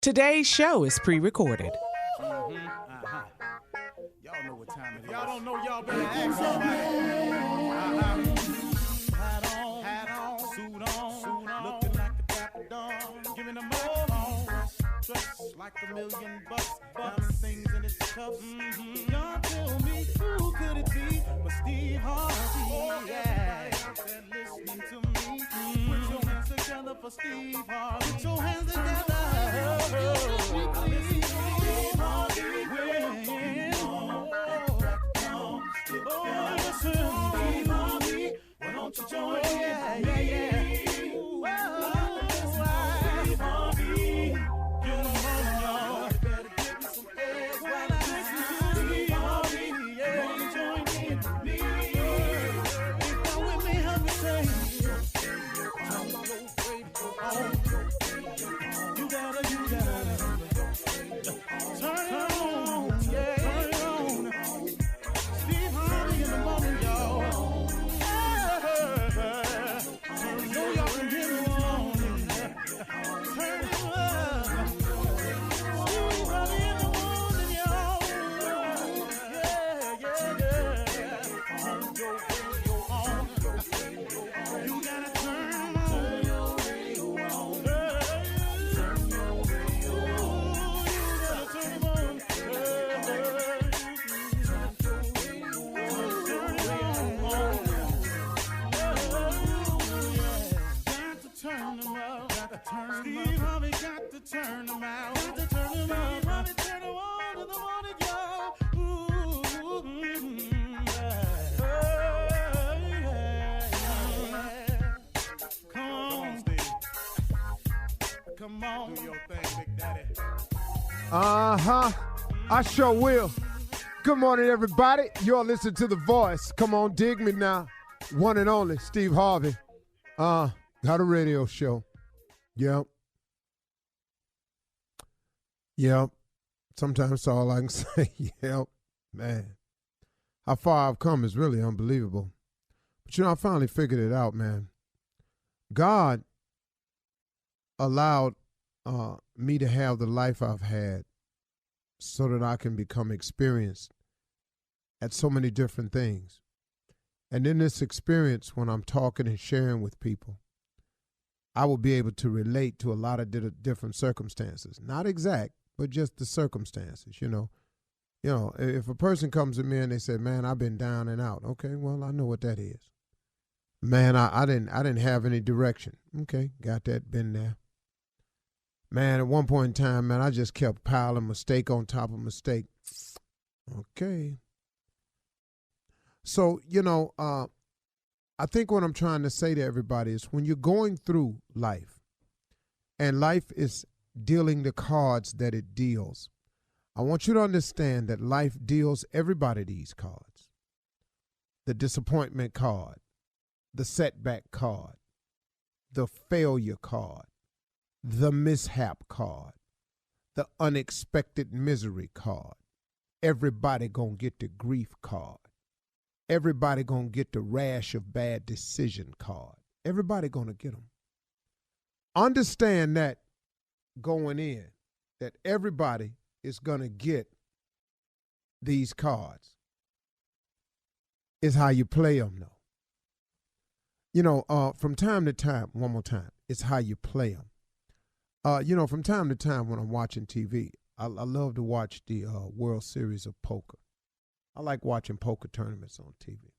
Today's show is pre-recorded. Y'all know what time it is. Y'all don't know, y'all better ask somebody. Hat on, suit on, looking like a dapper dog, giving them all dressed like $1,000,000, diamond things in its cuffs. Y'all tell me who could it be but Steve Harvey? Oh yeah, listening to me. Put your hands together for Steve Harvey. Put your hands together. Steve Harvey, Steve Harvey, why don't you join me? Yeah. Steve Harvey, get on, y'all. Better give me some eggs while I listen to Steve Harvey. Yeah, won't you join in with me? If you're with me, help me say, turn your radio on. You gotta turn it on, yeah. Turn it on. Steve Harvey in the morning, y'all. You know y'all can get it on. Turn it up. Steve Harvey in the morning, y'all. Yeah. Turn your radio on. You gotta turn your radio on. Turn your radio on. You gotta turn it on. Turn them up, got to turn them up. Steve Harvey got to turn them out. Got to turn them up. Steve Harvey turn them on in the morning, y'all. Come on, Steve. Come on. Do your thing, Big Daddy. I sure will. Good morning, everybody. You're listening to The Voice. Come on, dig me now. One and only, Steve Harvey. Got a radio show. Yep. Sometimes that's all I can say. Yep. Man. How far I've come is really unbelievable. But, I finally figured it out, man. God allowed me to have the life I've had so that I can become experienced at so many different things. And in this experience, when I'm talking and sharing with people, I will be able to relate to a lot of different circumstances. Not exact, but just the circumstances, if a person comes to me and they say, man, I've been down and out. Okay, well, I know what that is. Man, I didn't have any direction. Okay, got that, been there. Man, at one point in time, man, I just kept piling mistake on top of mistake. Okay. So, I think what I'm trying to say to everybody is when you're going through life and life is dealing the cards that it deals, I want you to understand that life deals everybody these cards. The disappointment card, the setback card, the failure card, the mishap card, the unexpected misery card. Everybody gonna get the grief card. Everybody gonna get the rash of bad decision card. Everybody gonna get them. Understand that going in, that everybody is gonna get these cards. Is how you play them, though. From time to time, one more time, it's how you play them. From time to time when I'm watching TV, I love to watch the World Series of Poker. I like watching poker tournaments on TV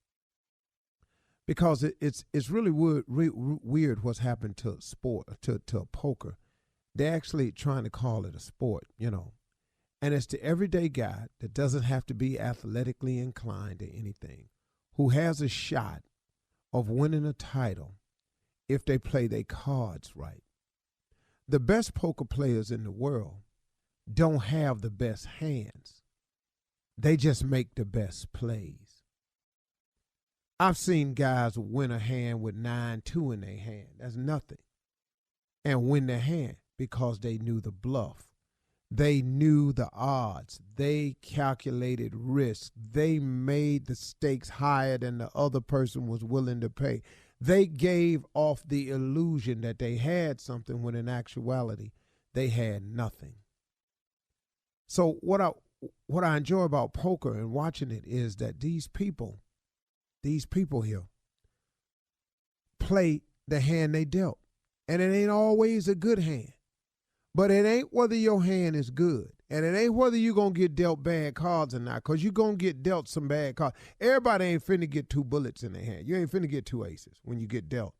because it's really weird what's happened to sport, to poker. They're actually trying to call it a sport, and it's the everyday guy that doesn't have to be athletically inclined to anything, who has a shot of winning a title if they play their cards right. The best poker players in the world don't have the best hands. They just make the best plays. I've seen guys win a hand with 9-2 in their hand. That's nothing. And win their hand because they knew the bluff. They knew the odds. They calculated risk. They made the stakes higher than the other person was willing to pay. They gave off the illusion that they had something when in actuality they had nothing. So what I enjoy about poker and watching it is that these people here play the hand they dealt. And it ain't always a good hand. But it ain't whether your hand is good. And it ain't whether you're going to get dealt bad cards or not, because you're going to get dealt some bad cards. Everybody ain't finna get 2 bullets in their hand. You ain't finna get 2 aces when you get dealt,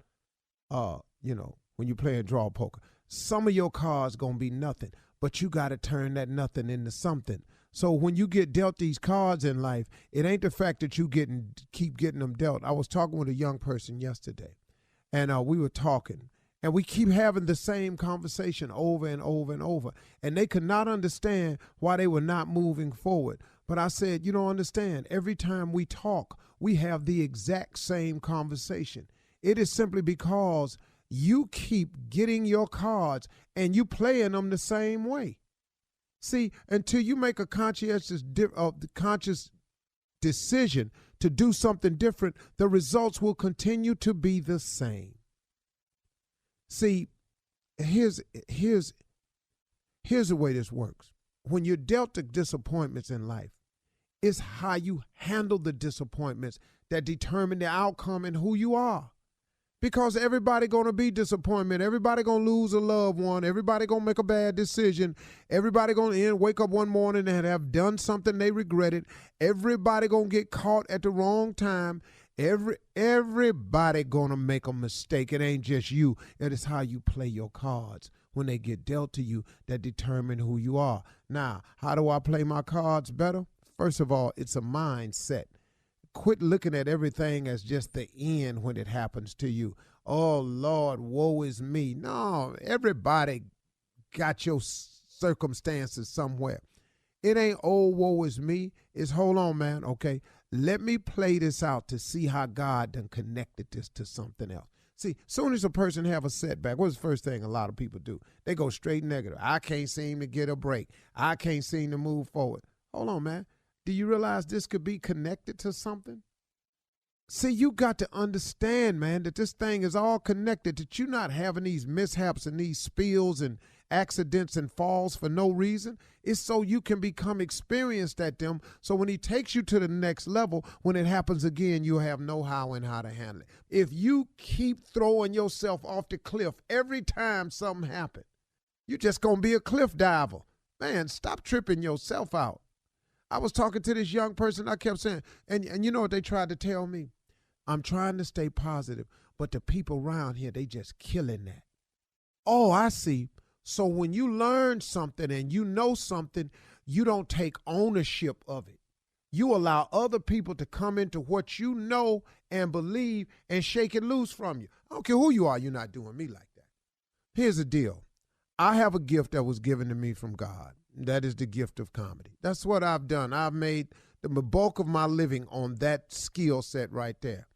when you play a draw poker. Some of your cards going to be nothing, but you got to turn that nothing into something. So when you get dealt these cards in life, it ain't the fact that you keep getting them dealt. I was talking with a young person yesterday, and we were talking. And we keep having the same conversation over and over and over. And they could not understand why they were not moving forward. But I said, you don't understand. Every time we talk, we have the exact same conversation. It is simply because you keep getting your cards and you playing them the same way. See, until you make a conscious decision to do something different, the results will continue to be the same. See, here's the way this works. When you're dealt the disappointments in life, it's how you handle the disappointments that determine the outcome and who you are. Because everybody going to be disappointment. Everybody going to lose a loved one. Everybody going to make a bad decision. Everybody going to wake up one morning and have done something they regretted. Everybody going to get caught at the wrong time. Everybody gonna make a mistake. It ain't just you. It is how you play your cards when they get dealt to you that determine who you are. Now, how do I play my cards better? First of all, it's a mindset. Quit looking at everything as just the end when it happens to you. Oh, Lord, woe is me. No, everybody got your circumstances somewhere. It ain't, oh, woe is me. It's, hold on, man, okay. Let me play this out to see how God done connected this to something else. See, soon as a person have a setback, what's the first thing a lot of people do? They go straight negative. I can't seem to get a break. I can't seem to move forward. Hold on, man. Do you realize this could be connected to something? See, you got to understand, man, that this thing is all connected, that you're not having these mishaps and these spills and accidents and falls for no reason. It's so you can become experienced at them. So when he takes you to the next level, when it happens again, you'll have know-how and how to handle it. If you keep throwing yourself off the cliff every time something happens, you're just going to be a cliff diver. Man, stop tripping yourself out. I was talking to this young person. I kept saying, and you know what they tried to tell me? I'm trying to stay positive, but the people around here, they just killing that. Oh, I see. So when you learn something and you know something, you don't take ownership of it. You allow other people to come into what you know and believe and shake it loose from you. I don't care who you are, you're not doing me like that. Here's the deal. I have a gift that was given to me from God. That is the gift of comedy. That's what I've done. I've made the bulk of my living on that skill set right there.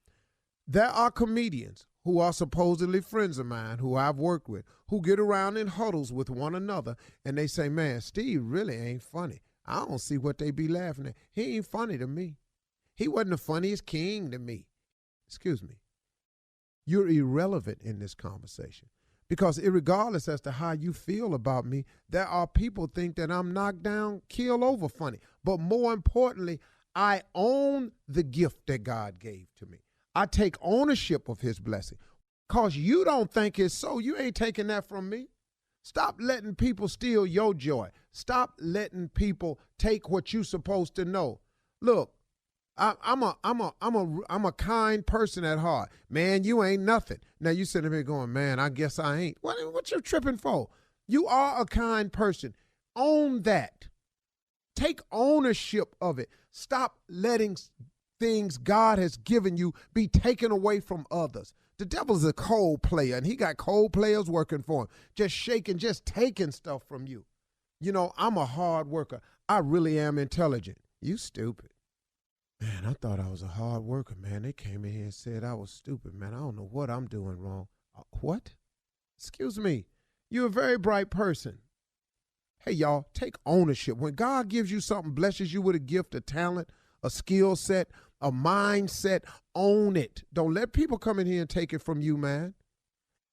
There are comedians who are supposedly friends of mine, who I've worked with, who get around in huddles with one another, and they say, man, Steve really ain't funny. I don't see what they be laughing at. He ain't funny to me. He wasn't the funniest king to me. Excuse me. You're irrelevant in this conversation. Because irregardless as to how you feel about me, there are people think that I'm knocked down, keel over funny. But more importantly, I own the gift that God gave to me. I take ownership of his blessing. Because you don't think it's so. You ain't taking that from me. Stop letting people steal your joy. Stop letting people take what you're supposed to know. Look, I'm a kind person at heart. Man, you ain't nothing. Now you sitting here going, man, I guess I ain't. What you tripping for? You are a kind person. Own that. Take ownership of it. Stop letting things God has given you be taken away from others. The devil's a cold player, and he got cold players working for him, just shaking, just taking stuff from you. You know, I'm a hard worker. I really am intelligent. You stupid. Man, I thought I was a hard worker, man. They came in here and said I was stupid, man. I don't know what I'm doing wrong. What? Excuse me. You're a very bright person. Hey, y'all, take ownership. When God gives you something, blesses you with a gift, a talent, a skill set, a mindset, own it. Don't let people come in here and take it from you, man.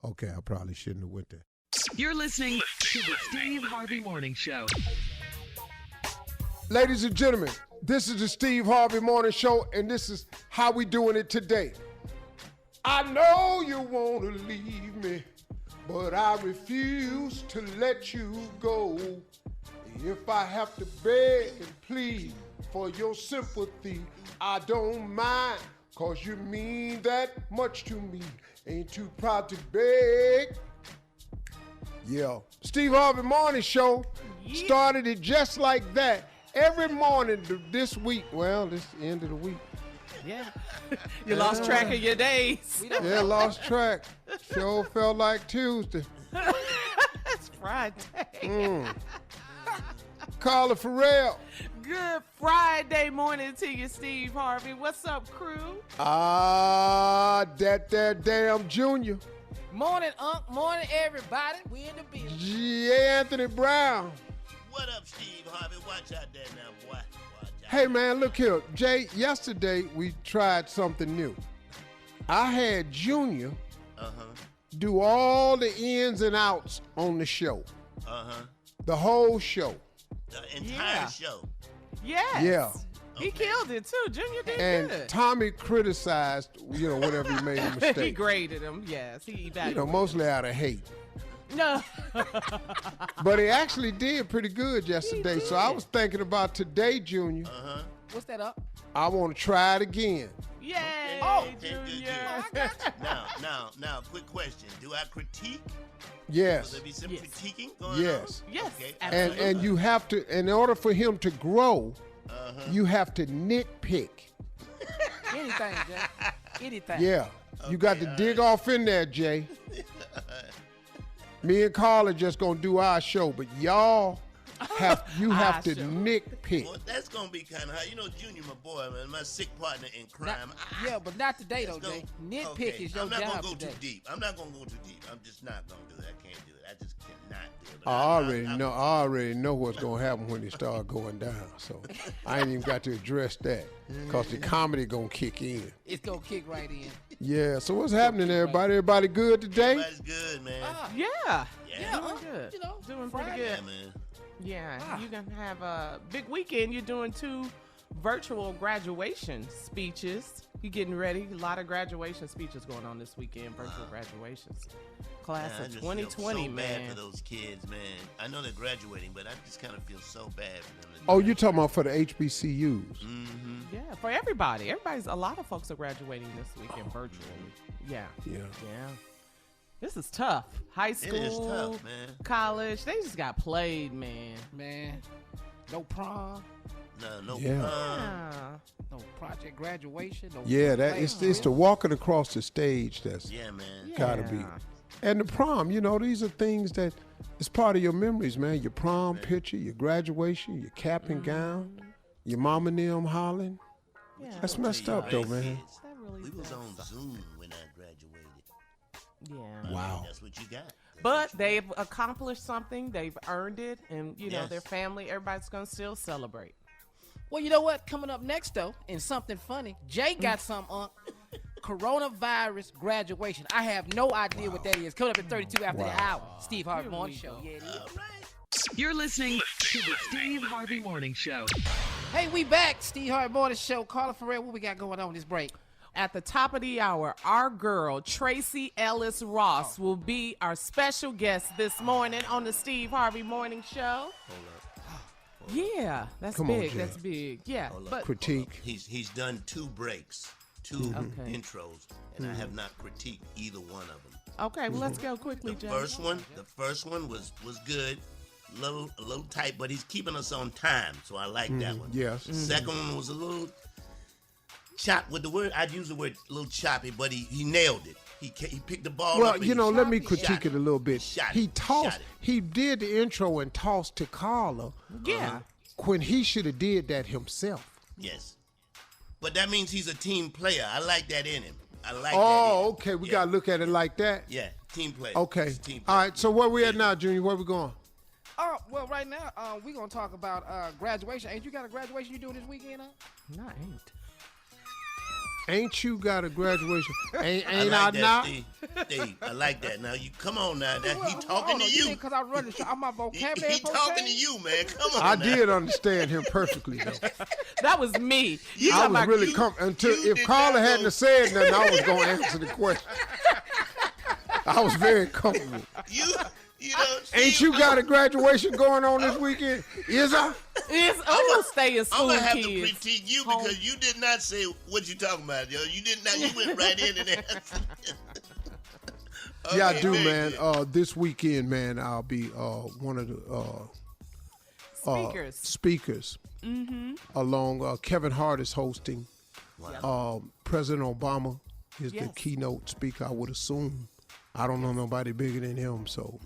Okay, I probably shouldn't have went there. You're listening to the Steve Harvey Morning Show. Ladies and gentlemen, this is the Steve Harvey Morning Show, and this is how we doing it today. I know you want to leave me, but I refuse to let you go. If I have to beg and plead for your sympathy, I don't mind, 'cause you mean that much to me. Ain't too proud to beg. Yeah. Steve Harvey Morning Show started it just like that. Every morning this week, well, this is the end of the week. Yeah. You lost track of your days. Yeah, lost track. Sure felt like Tuesday. It's Friday. Carla Farrell. Good Friday morning to you, Steve Harvey. What's up, crew? That damn Junior. Morning, Unc. Morning, everybody. We in the business. G. Anthony Brown. What up, Steve Harvey? Watch out there now, boy. Watch out. Hey, man, look here. Jay, yesterday we tried something new. I had Junior do all the ins and outs on the show. The whole show. The entire show. Yes. Yeah. He killed it, too. Junior did And good. Tommy criticized, whenever he made a mistake. He graded him, yes. He evaluated. Mostly out of hate. No. But he actually did pretty good yesterday. So I was thinking about today, Junior. What's that up? I want to try it again. Yay, Okay, Junior. good. Now, quick question. Do I critique? Yes. Will there be some Yes. critiquing going Yes. on? Yes, Okay. absolutely. And you have to, in order for him to grow, you have to nitpick. Anything, Jay. Anything. Yeah. You got to dig off in there, Jay. Me and Carl are just going to do our show, but y'all have to show. nitpick. Well, that's going to be kind of hard. Junior, my boy, man, my sick partner in crime. Yeah, but not today, though, Let's Jay. go. Nitpick Okay, is your I'm not job gonna go today. too deep. I'm not going to go too deep. I'm just not going to do it. I can't do it. I just cannot do it. But I already know what's going to happen when it start going down. So I ain't even got to address that because the comedy going to kick in. It's going to kick right in. Yeah. So what's happening, everybody? Everybody good today? Everybody's good, man. Yeah. Yeah, Doing good. Doing pretty Friday. good. Yeah, man. Yeah, you're going to have a big weekend. You're doing 2 virtual graduation speeches. You're getting ready. A lot of graduation speeches going on this weekend, virtual graduations. Class I of just 2020, feel so man. bad for those kids, man. I know they're graduating, but I just kind of feel so bad for them. Oh, you're talking about for the HBCUs. Yeah, for everybody. A lot of folks are graduating this weekend virtually. Yeah. Yeah. Yeah. This is tough. High school, It is tough, man. college, they just got played, man. Man, no prom, No. Yeah. Yeah. no project graduation. No Yeah, play. it's the walking across the stage that's Yeah, man. gotta be. And the prom, these are things that it's part of your memories, man. Your prom picture, your graduation, your cap and gown, your mama and them hollering. Yeah. That's messed up though, man. That really We was does on suck. Zoom when I graduated. Yeah. Wow. That's what you got. But they've accomplished something. They've earned it. And, Yes. their family, everybody's going to still celebrate. Well, you know what? Coming up next, though, and something funny, Jay got some coronavirus graduation. I have no idea what that is. Coming up at 32 after the hour. Steve Harvey Morning Show. Yeah, it is. You're listening to the Steve Harvey Morning Show. Hey, we back. Steve Harvey Morning Show. Carla Farrell, what we got going on this break? At the top of the hour, our girl, Tracee Ellis Ross, will be our special guest this morning on the Steve Harvey Morning Show. Yeah, that's Come on, big. Jay. That's big. Yeah, but Critique. He's done 2 breaks, 2 intros, and I have not critiqued either one of them. okay, well, let's go quickly, The Jay. first one was good, a little tight, but he's keeping us on time, so I like that one. Yes. The second one was a little chopped with the word. I'd use the word a little choppy, but he nailed it. He picked the ball Well, up. and let me shot critique it a little bit. Shot He it. tossed. Shot it. He did the intro and tossed to Carla Yeah. when he should have did that himself. Yes. But that means he's a team player. I like that in him. I like that. Oh, in him. okay. We Yeah. gotta look at it like that. Yeah, team player. Okay. He's a team All player. right. So where we at now, Junior? Where we going? Well, right now, we're going to talk about graduation. Ain't you got a graduation you doing this weekend, huh? No, I ain't. Ain't you got a graduation? Ain't I like I that, not? Steve, I like that. Now you come on now. He talking to you. Because I run the show. I'm my vocabulary. He talking to you, man. Come on. I now. did understand him perfectly though. That was me. I was really until if Carla hadn't said nothing, I was gonna answer the question. I was very comfortable. You know, Ain't you got a graduation going on this weekend? Is I? I'm gonna stay in school, I'm gonna have kids. to critique you because you did not say what you talking about, yo. You did not. You went right in and answered. Okay, Yeah, I do, man. This weekend, man, I'll be one of the speakers. Along Kevin Hart is hosting. Wow. President Obama is the keynote speaker, I would assume. I don't know nobody bigger than him, so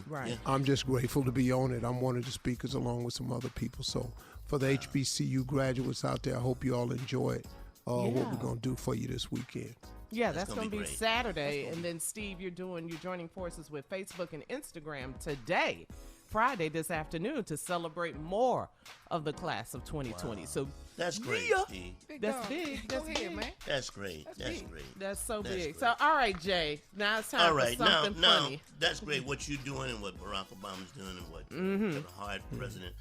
Right. Yeah. I'm just grateful to be on it. I'm one of the speakers along with some other people. So for the HBCU graduates out there, I hope you all enjoy what we're going to do for you this weekend. Yeah, that's gonna be great. Saturday. And then, Steve, you're joining forces with Facebook and Instagram today, Friday, this afternoon, to celebrate more of the class of 2020. Wow. So That's great, Steve. that's big. Go That's ahead, big. man. That's great. That's great. That's so That's big. great. So, all right, Jay. Now it's time All for right, something now, funny. that's great what you're doing and what Barack Obama's doing and what Kevin Hart, president.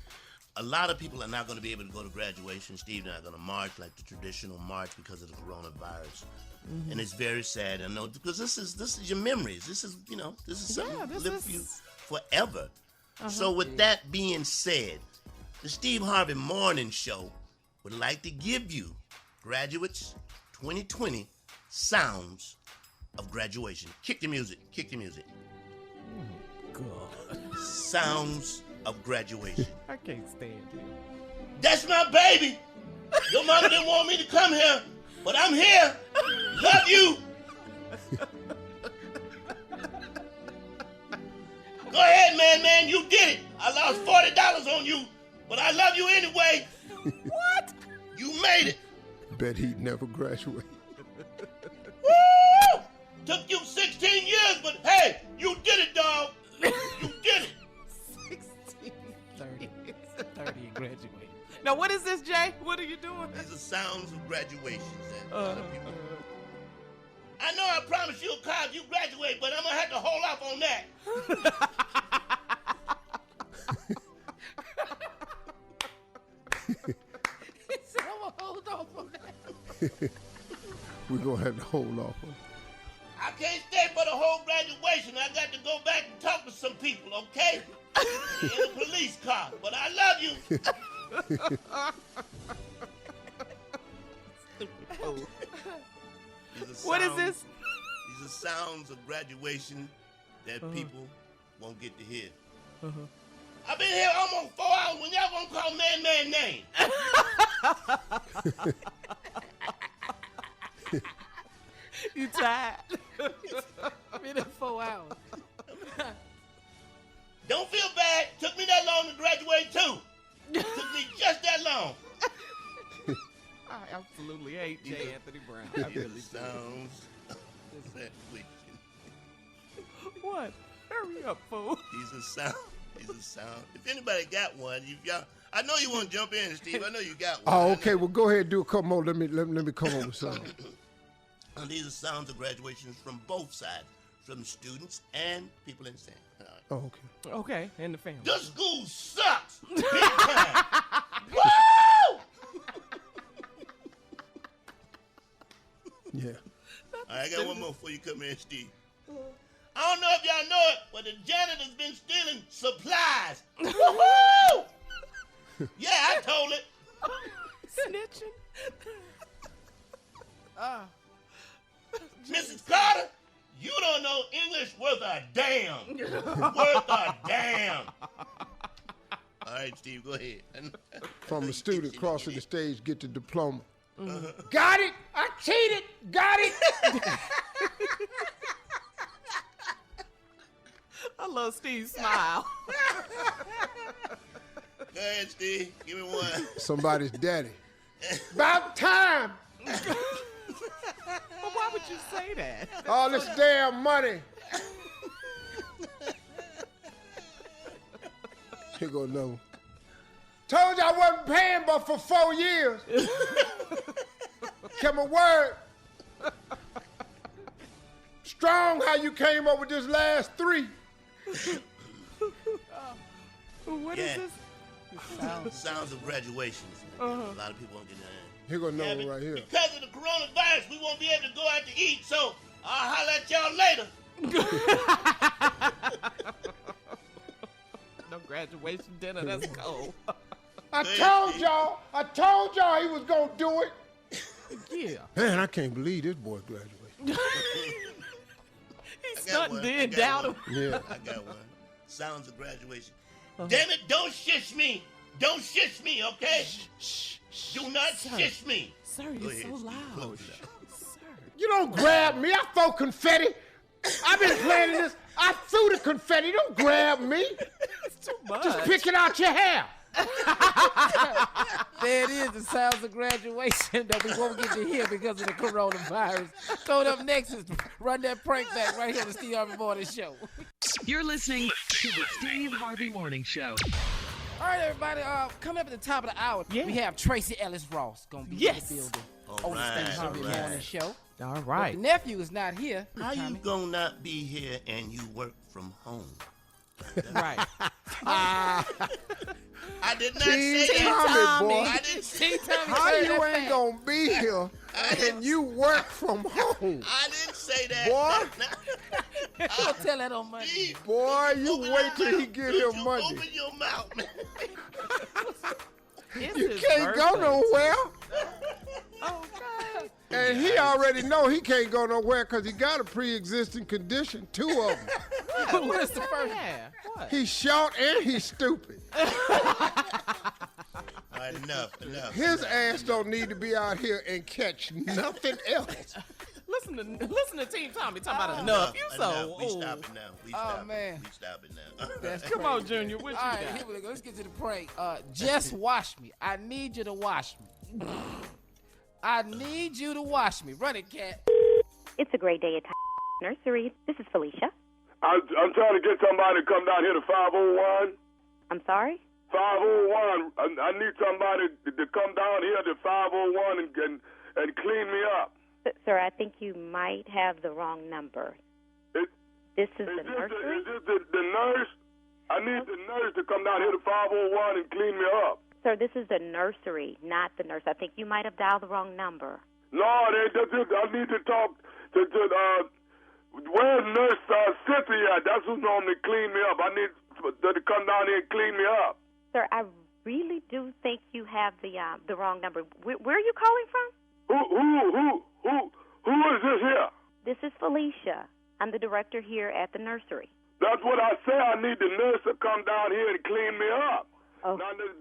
A lot of people are not going to be able to go to graduation. Steve, they're not going to march like the traditional march because of the coronavirus, and it's very sad. I know because this is your memories. This is something that live for you forever. So with that being said, the Steve Harvey Morning Show would like to give you graduates 2020 sounds of graduation. Kick the music. Kick the music. God, Sounds of graduation. I can't stand you. That's my baby. Your mama didn't want me to come here, but I'm here. Love you. Go ahead, man. You did it. I lost $40 on you, but I love you anyway. What? You made it. Bet he'd never graduate. Woo! Took you 16 years, but hey, you did it, dog. You did it. 16, 30 and graduate. Now, what is this, Jay? What are you doing? These are sounds of graduations that a lot of people. I know I promised you a car if you graduate, but I'm gonna have to hold off on that. He said, I'm going to hold off on that. We're going to have to hold off on it. I can't stay for the whole graduation. I got to go back and talk to some people, okay? In a police car. But I love you. What is this? These are sounds of graduation that people won't get to hear. I've been here almost 4 hours when y'all gonna call man name. You tired? Been in 4 hours. Don't feel bad. Took me that long to graduate too. Took me just that long. I absolutely hate J. Anthony Brown. I really do. Sounds of graduation. What? Hurry up, fool. These are sound. If anybody got one, I know you want to jump in, Steve. I know you got one. Oh, okay. Well, go ahead and do a couple more. Let me come up with something. And these are sounds of graduations from both sides, from students and people in San. Oh, okay. Okay, and the family. The school sucks. Big time. Woo! Yeah. All right, I got one more before you come in, Steve. I don't know if y'all know it, but the janitor's been stealing supplies. Woo-hoo! Yeah, I told it. Snitching. Mrs. Carter, you don't know English worth a damn. Worth a damn. All right, Steve, go ahead. From the student crossing the stage, get the diploma. Got it! I cheated! Got it! I love Steve's smile. Go ahead, Steve. Give me one. Somebody's daddy. About time! But why would you say that? All this damn money. Here go another one. Told you I wasn't paying but for 4 years. Kept my word. Strong how you came up with this last 3. What is this? Sounds of graduations. A lot of people won't get that. Here go another right here. Because of the coronavirus, we won't be able to go out to eat, so I'll holler at y'all later. No graduation dinner, that's cold. I told y'all he was gonna do it. Yeah. Man, I can't believe this boy graduated. He's starting to doubt him. Yeah. I got one. Sounds of graduation. Damn it, don't shish me. Don't shish me, okay? Shh. Do not shish me. Sir, you're so loud. Sir. You don't grab me. I throw confetti. I've been planning this. I threw the confetti. Don't grab me. It's too much. Just pick it out your hair. There it is, the sounds of graduation that we won't get to hear because of the coronavirus. Coming up next is Run That Prank Back right here on the Steve Harvey Morning Show. You're listening to the Steve Harvey Morning Show. All right, everybody, coming up at the top of the hour, we have Tracee Ellis Ross going to be in the building on the Steve Harvey Morning Show. All right. But the nephew is not here. How you gonna not be here and you work from home? Right. I did not say Tommy, that. boy. I didn't say How you ain't gonna be here and you work from home? I didn't say that. Boy. Don't tell that on Monday. Steve, Boy, you wait till he get here Monday. Open your mouth, man. You can't go nowhere. Okay. And he already know he can't go nowhere because he got a pre-existing condition, 2 of them. What's the first? What? He's short and he's stupid. All right, enough. His ass don't need to be out here and catch nothing else. Listen to Team Tommy talking about enough. You so We old. stop it now. We stop it now. Come on, Junior. What you All right, got? here we go. Let's get to the prank. Just wash me. I need you to wash me. I need you to wash me. Run it, cat. It's a great day at Nursery. This is Felicia. I'm trying to get somebody to come down here to 501. I'm sorry? 501. I need somebody to come down here to 501 and clean me up. Sir, I think you might have the wrong number. This is the nursery? Is this the nurse? I need the nurse to come down here to 501 and clean me up. Sir, this is the nursery, not the nurse. I think you might have dialed the wrong number. No, I need to talk to where's Nurse Cynthia? That's who normally clean me up. I need to come down here and clean me up. Sir, I really do think you have the wrong number. Where are you calling from? Who is this here? This is Felicia. I'm the director here at the nursery. That's what I say. I need the nurse to come down here and clean me up. Oh. Now this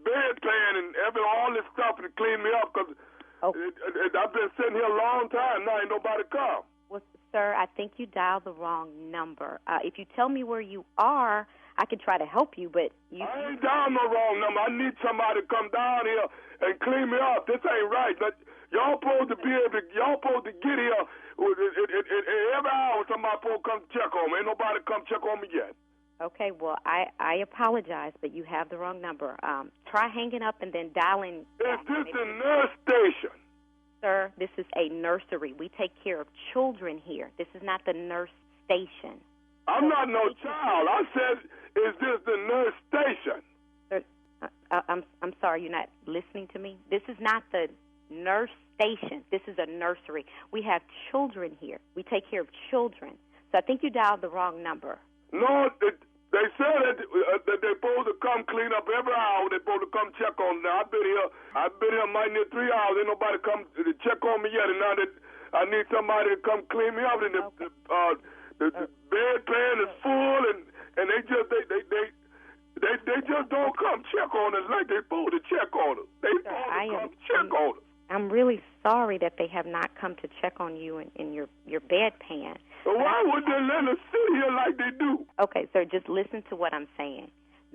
bedpan and all this stuff to clean me up because I've been sitting here a long time. Now ain't nobody come. Well, sir, I think you dialed the wrong number. If you tell me where you are, I can try to help you, but you... I ain't dialed no wrong number. I need somebody to come down here and clean me up. This ain't right. Y'all supposed to get here every hour. Somebody supposed to come check on me. Ain't nobody come check on me yet. Okay, well, I apologize, but you have the wrong number. Try hanging up and then dialing... Is this the nurse station? Sir, this is a nursery. We take care of children here. This is not the nurse station. I'm not no child. I said, is this the nurse station? Sir, I'm sorry, you're not listening to me. This is not the nurse station. This is a nursery. We have children here. We take care of children. So I think you dialed the wrong number. No, they said that they're supposed to come clean up every hour. They're supposed to come check on me. Now, I've been here mighty near 3 hours. Ain't nobody come to check on me yet. And now that I need somebody to come clean me up. And the bedpan is full, and they just don't come check on us like they're supposed to check on us. They supposed to come check on us. I'm really sorry that they have not come to check on you in your bedpan. So why would they let us sit here like they do? Okay, sir, just listen to what I'm saying.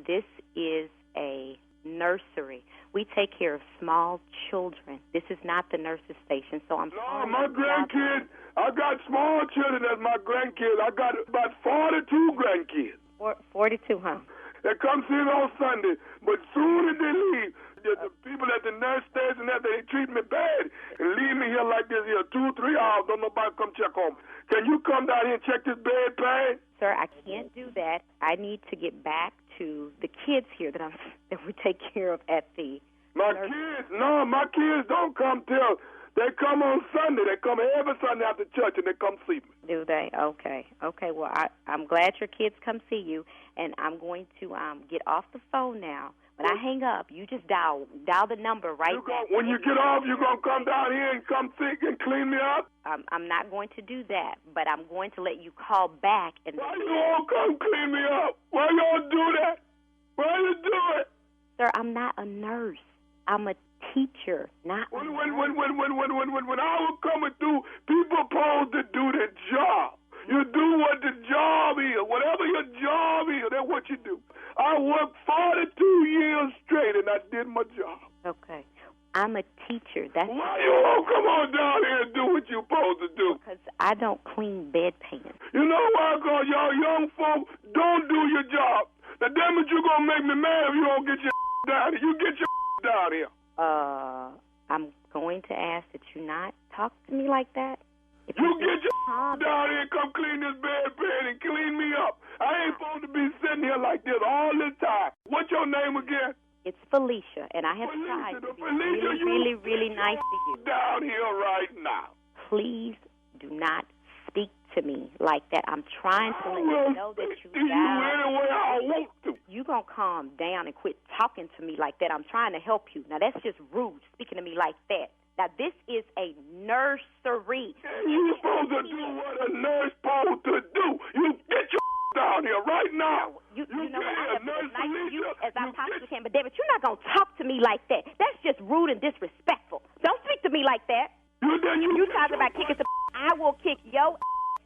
This is a nursery. We take care of small children. This is not the nurse's station, so I'm sorry. No, my grandkids, I got small children as my grandkids. I got about 42 grandkids. 42, huh? They come see me on Sunday, but soon as they leave, the people at the nurse station that they treat me bad and leave me here like this here 2-3 hours. Don't nobody come check on me. Can you come down here and check this bed pain? Sir, I can't do that. I need to get back to the kids here that we take care of at the My kids don't come till they come on Sunday. They come every Sunday after church and they come see me. Do they? Okay. Well, I'm glad your kids come see you, and I'm going to get off the phone now. When I hang up, you just dial the number right now. When you get off, you're going to come down here and come see and clean me up? I'm not going to do that, but I'm going to let you call back. Why you all come clean me up? Why you all do that? Why you do it? Sir, I'm not a nurse. I'm a teacher, not when I was coming through, people supposed to do the job. You do what the job is. Whatever your job is, that's what you do. I worked 42 years straight, and I did my job. Okay. I'm a teacher. That's why you all come on down here and do what you're supposed to do? Because I don't clean bedpans. You know why? Because y'all young folk don't do your job. The damn it, you going to make me mad if you don't get your down here. You get your down here. I'm going to ask that you not talk to me like that. If you get your down here and come clean this bedpan and clean me up. I ain't supposed to be sitting here like this all this time. What's your name again? It's Felicia, and I have tried to be really, really nice to you. Down here right now. Please do not speak to me like that. I'm trying to let you know that you any way I want to. You gonna calm down and quit talking to me like that. I'm trying to help you. Now that's just rude, speaking to me like that. Now this is a nursery. You supposed to do what a nurse supposed to do. You get your down here right now. You know what? I have been as nice to you as I possibly can, but David, you're not gonna talk to me like that. That's just rude and disrespectful. Don't speak to me like that. You talking about kicking some I will kick your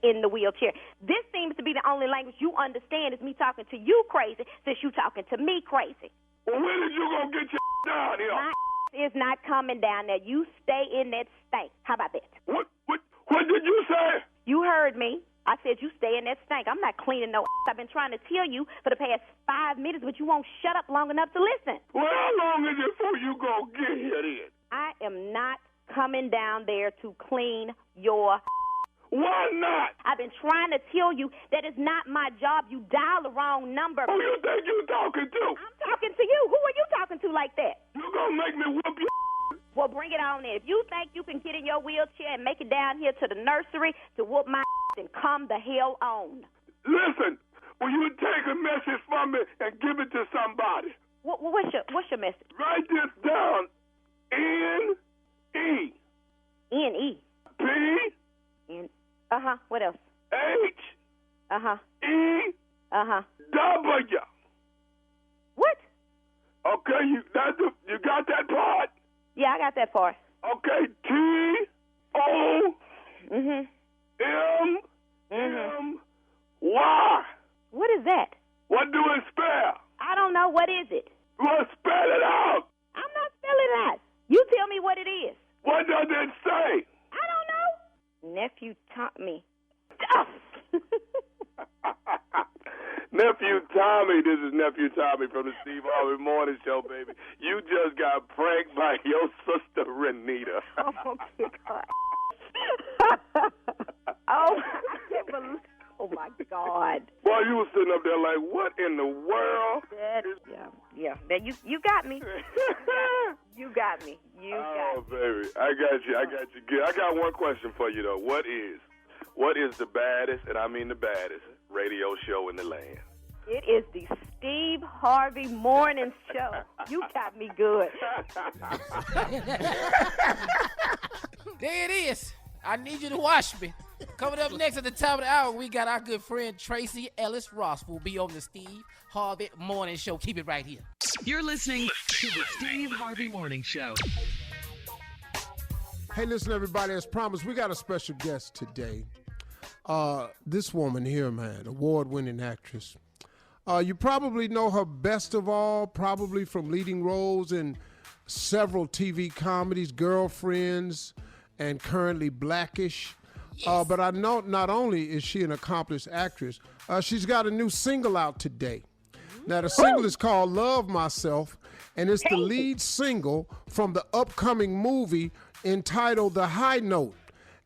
in the wheelchair. This seems to be the only language you understand is me talking to you crazy since you talking to me crazy. Well, when is you going to get your down here? My is not coming down there. You stay in that stank. How about that? What did you say? You heard me. I said you stay in that stank. I'm not cleaning no I've been trying to tell you for the past 5 minutes, but you won't shut up long enough to listen. Well, how long is it before you going to get here then? I am not coming down there to clean your Why not? I've been trying to tell you that it's not my job. You dial the wrong number. Who you think you talking to? I'm talking to you. Who are you talking to like that? You gonna make me whoop your Well, bring it on in. If you think you can get in your wheelchair and make it down here to the nursery to whoop my then come the hell on. Listen, will you take a message from me and give it to somebody? What's your message? Write this down. N-E. N-E. P. N. What else? H. E. W. What? Okay, you got that part? Yeah, I got that part. Okay, T. O. M. Y. What is that? What do it spell? I don't know. What is it? Well, spell it out. I'm not spelling it out. You tell me what it is. What does it say? I don't know. Nephew Tommy. Nephew Tommy, this is Nephew Tommy from the Steve Harvey Morning Show, baby. You just got pranked by your sister, Renita. Oh, good God. Oh, my God. Boy, you were sitting up there like, what in the world? Yeah. You got me. You got me. Oh, baby. I got you good. I got one question for you, though. What is the baddest, and I mean the baddest, radio show in the land? It is the Steve Harvey Morning Show. You got me good. There it is. I need you to watch me. Coming up next at the top of the hour, we got our good friend Tracee Ellis Ross who will be on the Steve Harvey Morning Show. Keep it right here. You're listening to the Steve Harvey Morning Show. Hey, listen, everybody. As promised, we got a special guest today. This woman here, man, award-winning actress. You probably know her best of all, probably from leading roles in several TV comedies, Girlfriends, and currently Blackish. Yes. But I know not only is she an accomplished actress, she's got a new single out today. Now, the single is called Love Myself, and it's the lead single from the upcoming movie entitled The High Note.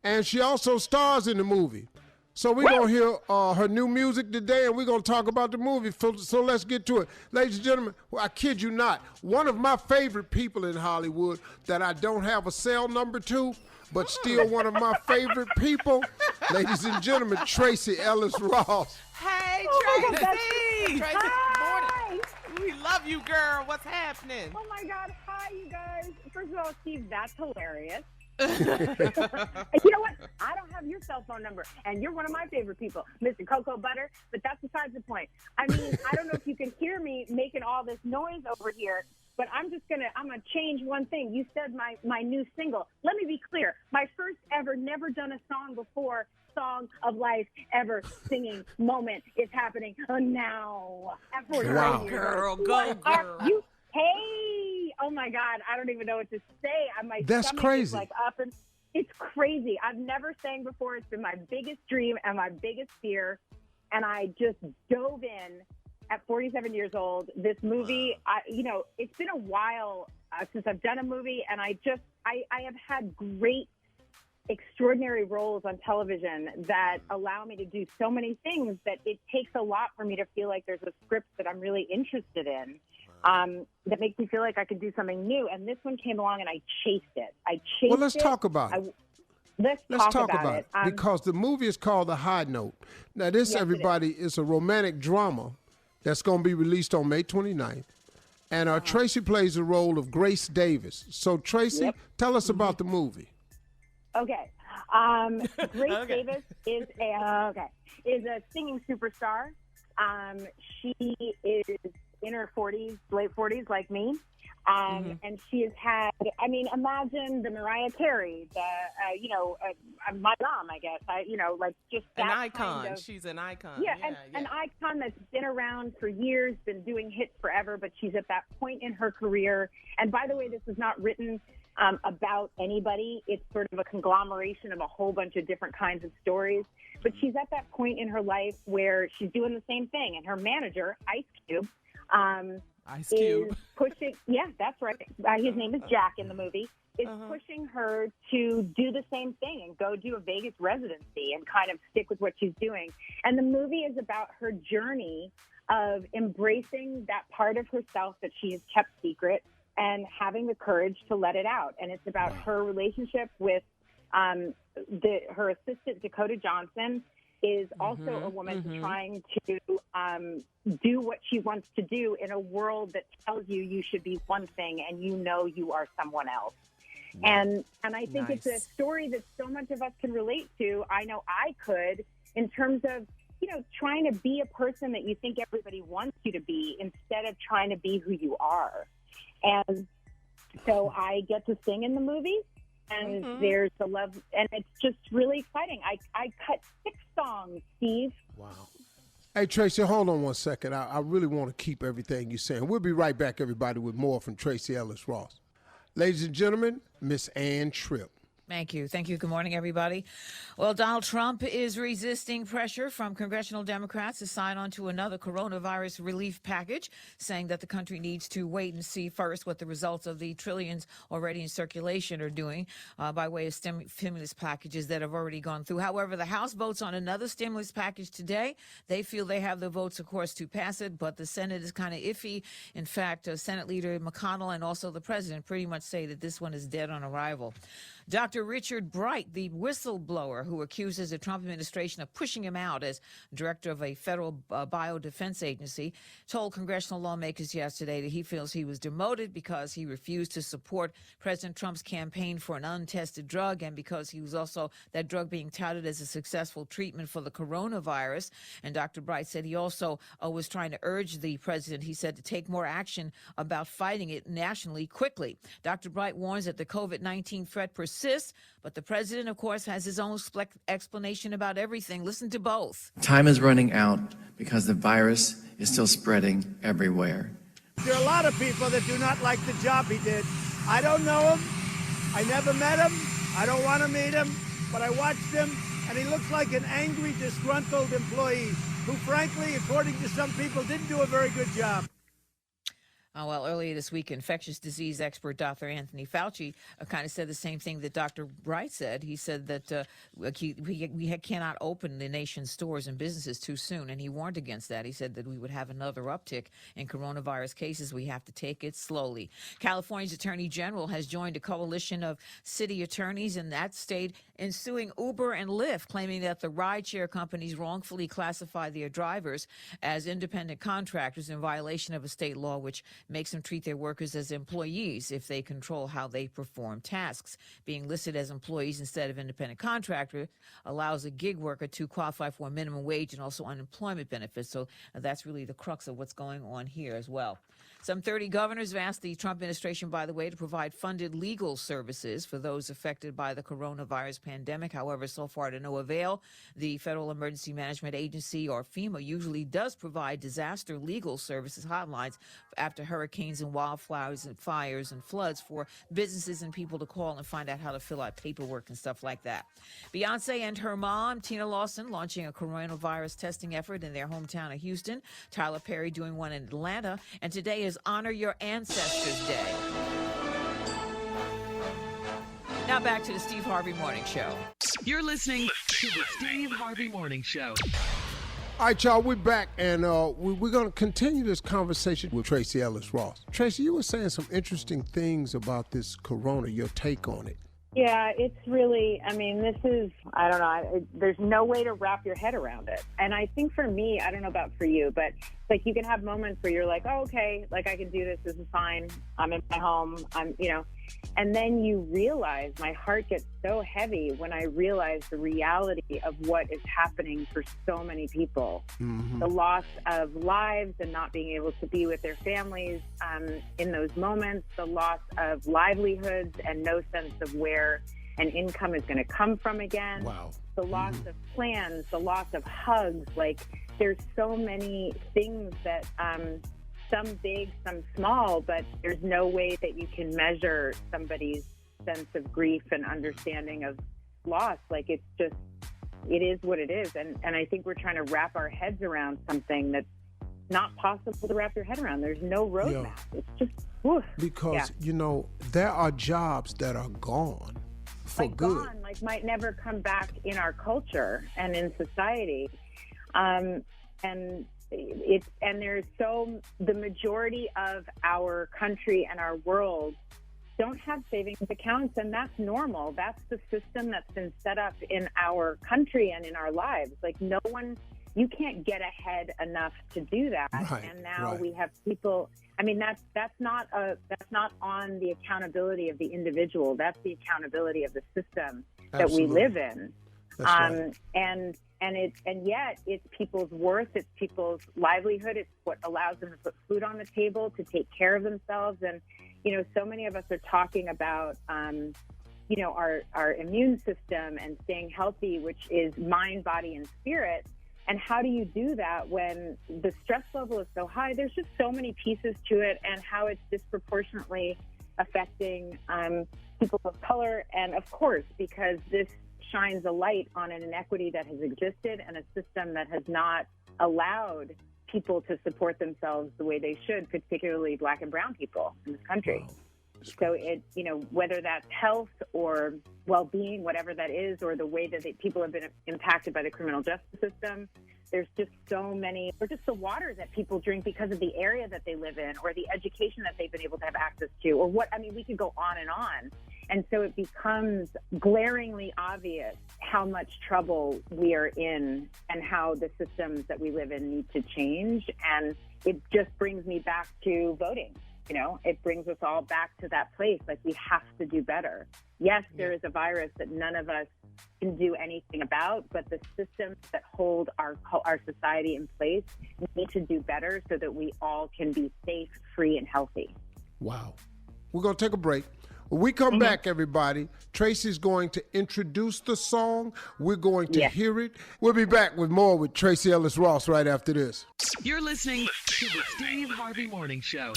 And she also stars in the movie. So we're going to hear her new music today, and we're going to talk about the movie. So let's get to it. Ladies and gentlemen, I kid you not, one of my favorite people in Hollywood that I don't have a cell number to, but still one of my favorite people, ladies and gentlemen, Tracee Ellis Ross. Hey, Oh Tracee. Hi. We love you, girl. What's happening? Oh my God. Hi, you guys. First of all, Steve, that's hilarious. You know what? I don't have your cell phone number, and you're one of my favorite people, Mr. Cocoa Butter, but that's besides the point. I mean, I don't know if you can hear me making all this noise over here, but I'm gonna change one thing. You said my new single. Let me be clear. My first ever, never done a song before, song of life ever singing moment is happening now. At 45 years Girl, old. go, What are girl. you? Hey, oh my God, I don't even know what to say. That's stomach crazy. Is like up and it's crazy. I've never sang before. It's been my biggest dream and my biggest fear, and I just dove in at 47 years old. This movie, it's been a while since I've done a movie, and I have had great, extraordinary roles on television that allow me to do so many things that it takes a lot for me to feel like there's a script that I'm really interested in. That makes me feel like I could do something new. And this one came along and I chased it. Well, let's talk about it. Let's talk about it. Because the movie is called The High Note. Now, this, Yes, everybody, is a romantic drama that's going to be released on May 29th. And Tracee plays the role of Grace Davis. So, Tracee, tell us about the movie. Okay. Grace Davis is a singing superstar. She is in her 40s, late 40s, like me. And she has had, imagine the Mariah Carey, my mom, I guess. Just that an icon. Kind of, she's an icon. Yeah, an icon that's been around for years, been doing hits forever, but she's at that point in her career. And by the way, this is not written about anybody. It's sort of a conglomeration of a whole bunch of different kinds of stories. But she's at that point in her life where she's doing the same thing. And her manager, Ice Cube, is pushing, yeah, that's right. His name is Jack in the movie, is pushing her to do the same thing and go do a Vegas residency and kind of stick with what she's doing. And the movie is about her journey of embracing that part of herself that she has kept secret and having the courage to let it out. And it's about her relationship with her assistant, Dakota Johnson, is also a woman trying to do what she wants to do in a world that tells you should be one thing and you are someone else. And I think it's a story that so much of us can relate to. I know I could, in terms of, trying to be a person that you think everybody wants you to be instead of trying to be who you are. And so I get to sing in the movie. And there's the love, and it's just really exciting. I cut 6 songs, Steve. Wow. Hey, Tracee, hold on one second. I really want to keep everything you're saying. We'll be right back, everybody, with more from Tracee Ellis Ross. Ladies and gentlemen, Miss Ann Tripp. Thank you. Good morning, everybody. Well, Donald Trump is resisting pressure from congressional Democrats to sign on to another coronavirus relief package, saying that the country needs to wait and see first what the results of the trillions already in circulation are doing by way of stimulus packages that have already gone through. However, the House votes on another stimulus package today. They feel they have the votes, of course, to pass it, but the Senate is kind of iffy. In fact, Senate Leader McConnell and also the president pretty much say that this one is dead on arrival. Dr. Richard Bright, the whistleblower who accuses the Trump administration of pushing him out as director of a federal biodefense agency, told congressional lawmakers yesterday that he feels he was demoted because he refused to support President Trump's campaign for an untested drug and because he was also that drug being touted as a successful treatment for the coronavirus. And Dr. Bright said he also was trying to urge the president, he said, to take more action about fighting it nationally quickly. Dr. Bright warns that the COVID-19 threat persists, but the president, of course, has his own explanation about everything. Listen to both. Time is running out because the virus is still spreading everywhere. There are a lot of people that do not like the job he did. I don't know him. I never met him. I don't want to meet him, but I watched him, and he looks like an angry, disgruntled employee who, frankly, according to some people, didn't do a very good job. Well, earlier this week, infectious disease expert Dr. Anthony Fauci kind of said the same thing that Dr. Bright said. He said that we cannot open the nation's stores and businesses too soon, and he warned against that. He said that we would have another uptick in coronavirus cases. We have to take it slowly. California's Attorney General has joined a coalition of city attorneys in that state in suing Uber and Lyft, claiming that the rideshare companies wrongfully classify their drivers as independent contractors in violation of a state law which makes them treat their workers as employees if they control how they perform tasks. Being listed as employees instead of independent contractor allows a gig worker to qualify for a minimum wage and also unemployment benefits. So that's really the crux of what's going on here as well. Some 30 governors have asked the Trump administration, by the way, to provide funded legal services for those affected by the coronavirus pandemic. However, so far to no avail. The Federal Emergency Management Agency, or FEMA, usually does provide disaster legal services hotlines after hurricanes and wildfires and fires and floods for businesses and people to call and find out how to fill out paperwork and stuff like that. Beyonce and her mom, Tina Lawson, launching a coronavirus testing effort in their hometown of Houston. Tyler Perry doing one in Atlanta. And today is Honor Your Ancestors Day. Now back to the Steve Harvey Morning Show. You're listening to the Steve Harvey Morning Show. All right, y'all, we're back, and we're going to continue this conversation with Tracee Ellis Ross. Tracee, you were saying some interesting things about this corona, your take on it. Yeah, it's really, I mean, this is, I don't know, there's no way to wrap your head around it. And I think for me, I don't know about for you, but like you can have moments where you're like, oh, okay, like I can do this is fine. I'm in my home, and then you realize, my heart gets so heavy when I realize the reality of what is happening for so many people. Mm-hmm. The loss of lives and not being able to be with their families in those moments, the loss of livelihoods and no sense of where an income is going to come from again. Wow. The loss of plans, the loss of hugs. Like, there's so many things that, some big, some small, but there's no way that you can measure somebody's sense of grief and understanding of loss. Like, it's just, it is what it is. And I think we're trying to wrap our heads around something that's not possible to wrap your head around. There's no roadmap. Yeah. It's just, whew. Because, there are jobs that are gone for like good. Gone, like might never come back in our culture and in society. The majority of our country and our world don't have savings accounts, and that's normal. That's the system that's been set up in our country and in our lives. Like, no one, you can't get ahead enough to do that. Right, and now right. we have people. I mean, that's not on the accountability of the individual. That's the accountability of the system that we live in. That's right. And yet it's people's worth, it's people's livelihood, it's what allows them to put food on the table, to take care of themselves. And, so many of us are talking about, our immune system and staying healthy, which is mind, body, and spirit. And how do you do that when the stress level is so high? There's just so many pieces to it, and how it's disproportionately affecting people of color. And of course, because this shines a light on an inequity that has existed and a system that has not allowed people to support themselves the way they should, particularly Black and brown people in this country. Wow. So it, whether that's health or well-being, whatever that is, or the way that people have been impacted by the criminal justice system, there's just so many, or just the water that people drink because of the area that they live in, or the education that they've been able to have access to, or we could go on and on. And so it becomes glaringly obvious how much trouble we are in and how the systems that we live in need to change. And it just brings me back to voting. It brings us all back to that place. Like, we have to do better. Yes, there is a virus that none of us can do anything about, but the systems that hold our society in place need to do better so that we all can be safe, free, and healthy. Wow. We're going to take a break. When we come back, everybody, Tracee's going to introduce the song. We're going to hear it. We'll be back with more with Tracee Ellis Ross right after this. You're listening to the Steve Harvey Morning Show.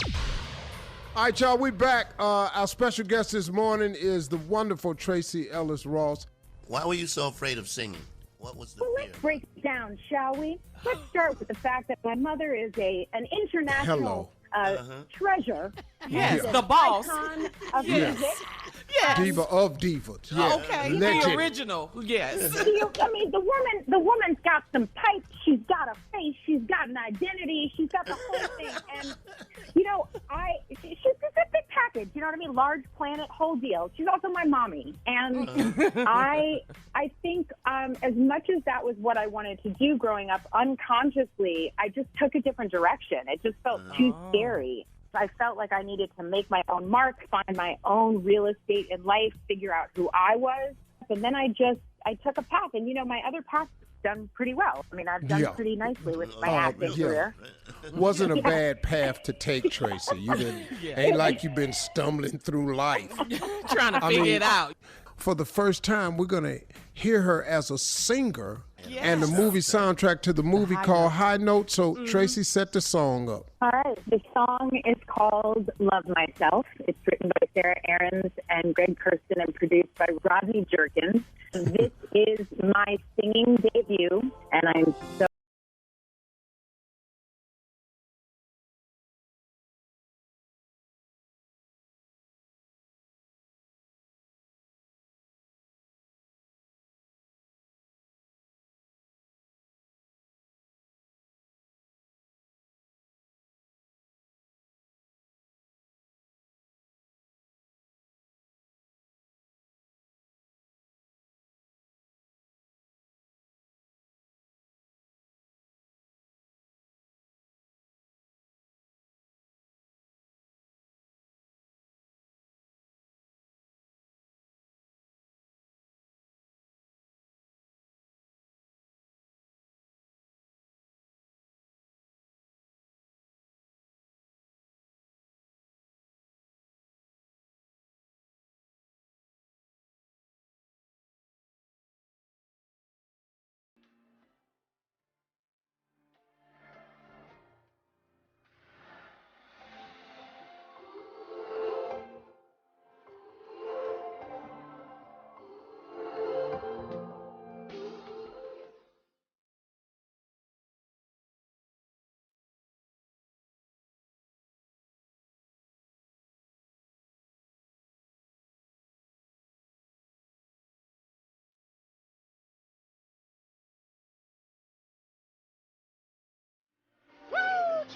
All right, y'all, we back. Our special guest this morning is the wonderful Tracee Ellis Ross. Why were you so afraid of singing? What was the fear? Let's break it down, shall we? Let's start with the fact that my mother is an international treasure. Yes, the boss. Icon of Yes. music. Yes. Diva of divas. Yeah. Okay, Legend. the original. Yes. I mean, the woman's got some pipes. She's got a face. She's got an identity. She's got the whole thing. And you know, she's a big package. You know what I mean? Large planet, whole deal. She's also my mommy, and I think as much as that was what I wanted to do growing up, unconsciously, I just took a different direction. It just felt too scary. I felt like I needed to make my own mark, find my own real estate in life, figure out who I was. And then I took a path. And, you know, my other path's done pretty well. I mean, I've done pretty nicely with my acting career. Wasn't a bad path to take, Tracee. You didn't, ain't like you've been stumbling through life. Trying to figure it out. For the first time, we're going to hear her as a singer and the movie soundtrack to the movie called High Note. So, Tracee, set the song up. All right. The song is called Love Myself. It's written by Sarah Aarons and Greg Kirsten and produced by Rodney Jerkins. This is my singing debut, and I'm so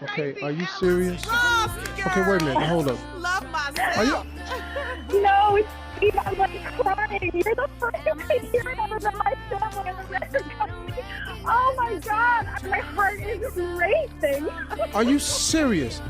Okay, are you serious? Ross, Okay, wait a minute. Hold up. Love myself. Are you? No, Steve, I'm like crying. You're the first I hear it other than my family and the record company. Oh my God, my heart is racing. Are you serious?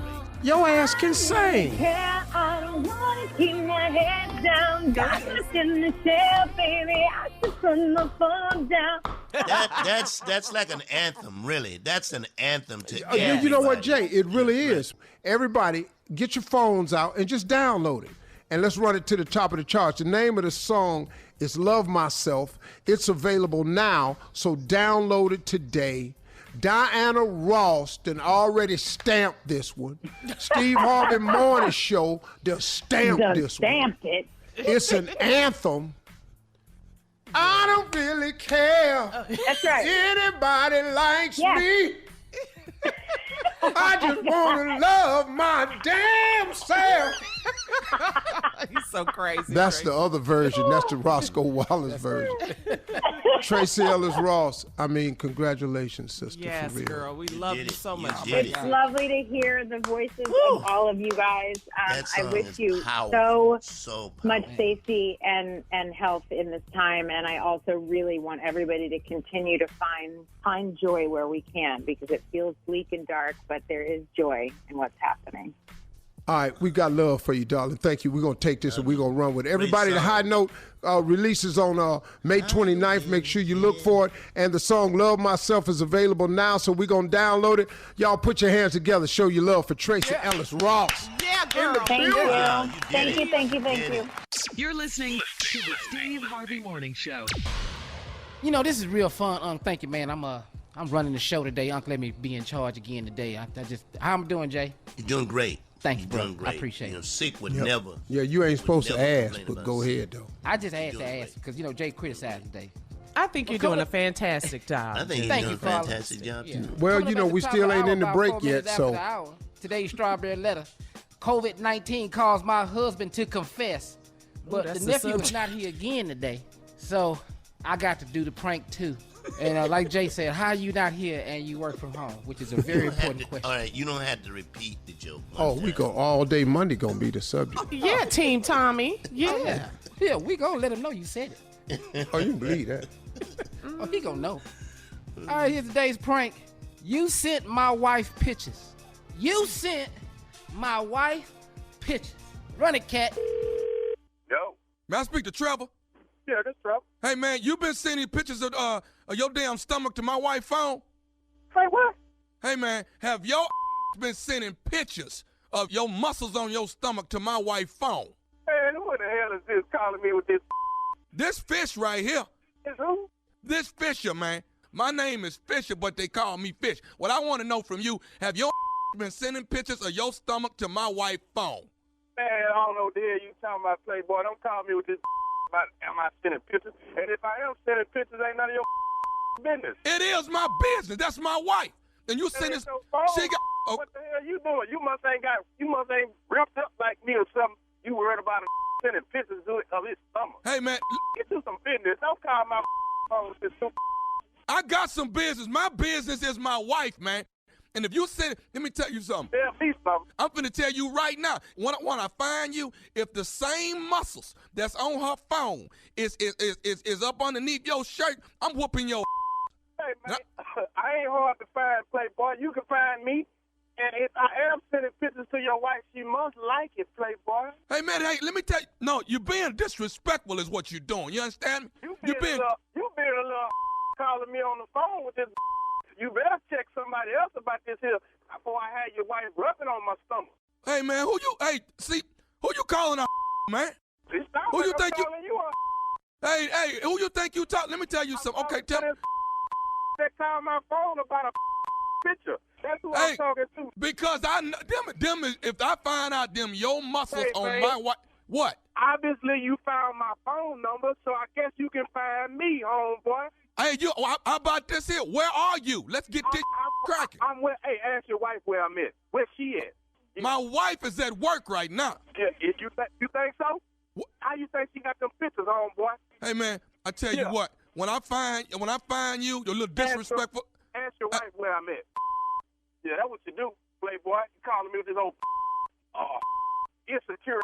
Your ass can sing. Yeah, I don't want to keep my head down. Got lost in the shell, baby. I just put my phone down. That's like an anthem, really. That's an anthem to everybody. You know what, Jay? It really is. Everybody, get your phones out and just download it. And let's run it to the top of the charts. The name of the song is Love Myself. It's available now, so download it today. Diana Ross done already stamped this one. Steve Harvey Morning Show done stamped this one. Stamped it. It's an anthem. I don't really care. That's right. Anybody likes me. I just want to love my damn self. He's so crazy. That's the other version. That's the Roscoe Wallace version. Tracee Ellis Ross, I mean, congratulations, sister. Yes, for real. girl. We love you so much. It's lovely to hear the voices of all of you guys. I wish you so much safety and health in this time. And I also really want everybody to continue to find joy where we can, because it feels bleak and dark, but there is joy in what's happening. All right, we got love for you, darling. Thank you. We're going to take this and we're going to run with it. Everybody, the High Note releases on May 29th. Make sure you look for it. And the song Love Myself is available now, so we're going to download it. Y'all put your hands together. Show your love for Tracee Ellis Ross. Yeah, girl. Thank you. You're listening to the Steve Harvey Morning Show. You know, this is real fun. Thank you, man. I'm running the show today. Unc, let me be in charge again today. How I'm doing, Jay? You're doing great. Thank you, bro. Doing great. I appreciate it. You know, sick would never. Yeah, you ain't supposed to ask, complain but about go sick. ahead, though. I just had to ask because, you know, Jay criticized today. I think you're doing a fantastic job. I think you're doing a fantastic job, too. Well, you know, we still ain't in the break yet, so. Today's strawberry letter. COVID-19 caused my husband to confess, but the nephew was not here again today, so I got to do the prank too. And like Jay said, how are you not here and you work from home, which is a very important question. All right, you don't have to repeat the joke. We go all day Monday gonna be the subject. Yeah, Team Tommy. Yeah. Yeah, we gonna let him know you said it. Oh, you believe that? Oh, he gonna know. All right, here's today's prank. You sent my wife pictures. You sent my wife pictures. Run it, cat. Yo. May I speak to Trevor? Yeah, that's Trevor. Hey, man, you been sending pictures of your damn stomach to my wife's phone? Hey, what? Hey, man, have your been sending pictures of your muscles on your stomach to my wife's phone? Man, who the hell is this calling me with this? This fish right here. Is who? This Fisher, man. My name is Fisher, but they call me Fish. What I want to know from you, have your been sending pictures of your stomach to my wife's phone? Man, I don't know the hell you talking about, Playboy. Don't call me with this about am I sending pictures. And if I am sending pictures, ain't none of your business. It is my business. That's my wife. And you send this. She got. Oh. What the hell you doing? You must ain't ripped up like me or something. You worried about sending pictures of his stomach. Hey, man. Get you some business. Don't call my phone with this stupid. I got some business. My business is my wife, man. And if you send, let me tell you something. Tell me something. I'm finna tell you right now. When I find you, if the same muscles that's on her phone is up underneath your shirt, I'm whooping your. Hey, man, I ain't hard to find, Playboy. You can find me. And if I am sending pictures to your wife, she must like it, Playboy. Hey, man, hey, let me tell you. No, you're being disrespectful is what you're doing. You understand me? You being a little calling me on the phone with this. You better check somebody else about this here before I had your wife rubbing on my stomach. Hey, man, who you calling a man? Who you think you? Hey, who you think you talk? Let me tell you something. Okay, tell me. They call my phone about a picture. That's who I'm talking to. Because if I find out them your muscles on my wife, what? Obviously, you found my phone number, so I guess you can find me, homeboy. Hey, how about this here? Where are you? Let's get this cracking. Hey, ask your wife where I'm at. Where she at? My wife is at work right now. Yeah, you think so? How you think she got them pictures, homeboy? Hey, man, I tell you what. When I find you, you're a little disrespectful. Ask your wife where I'm at. Yeah, that's what you do, Playboy. You calling me with this old insecure.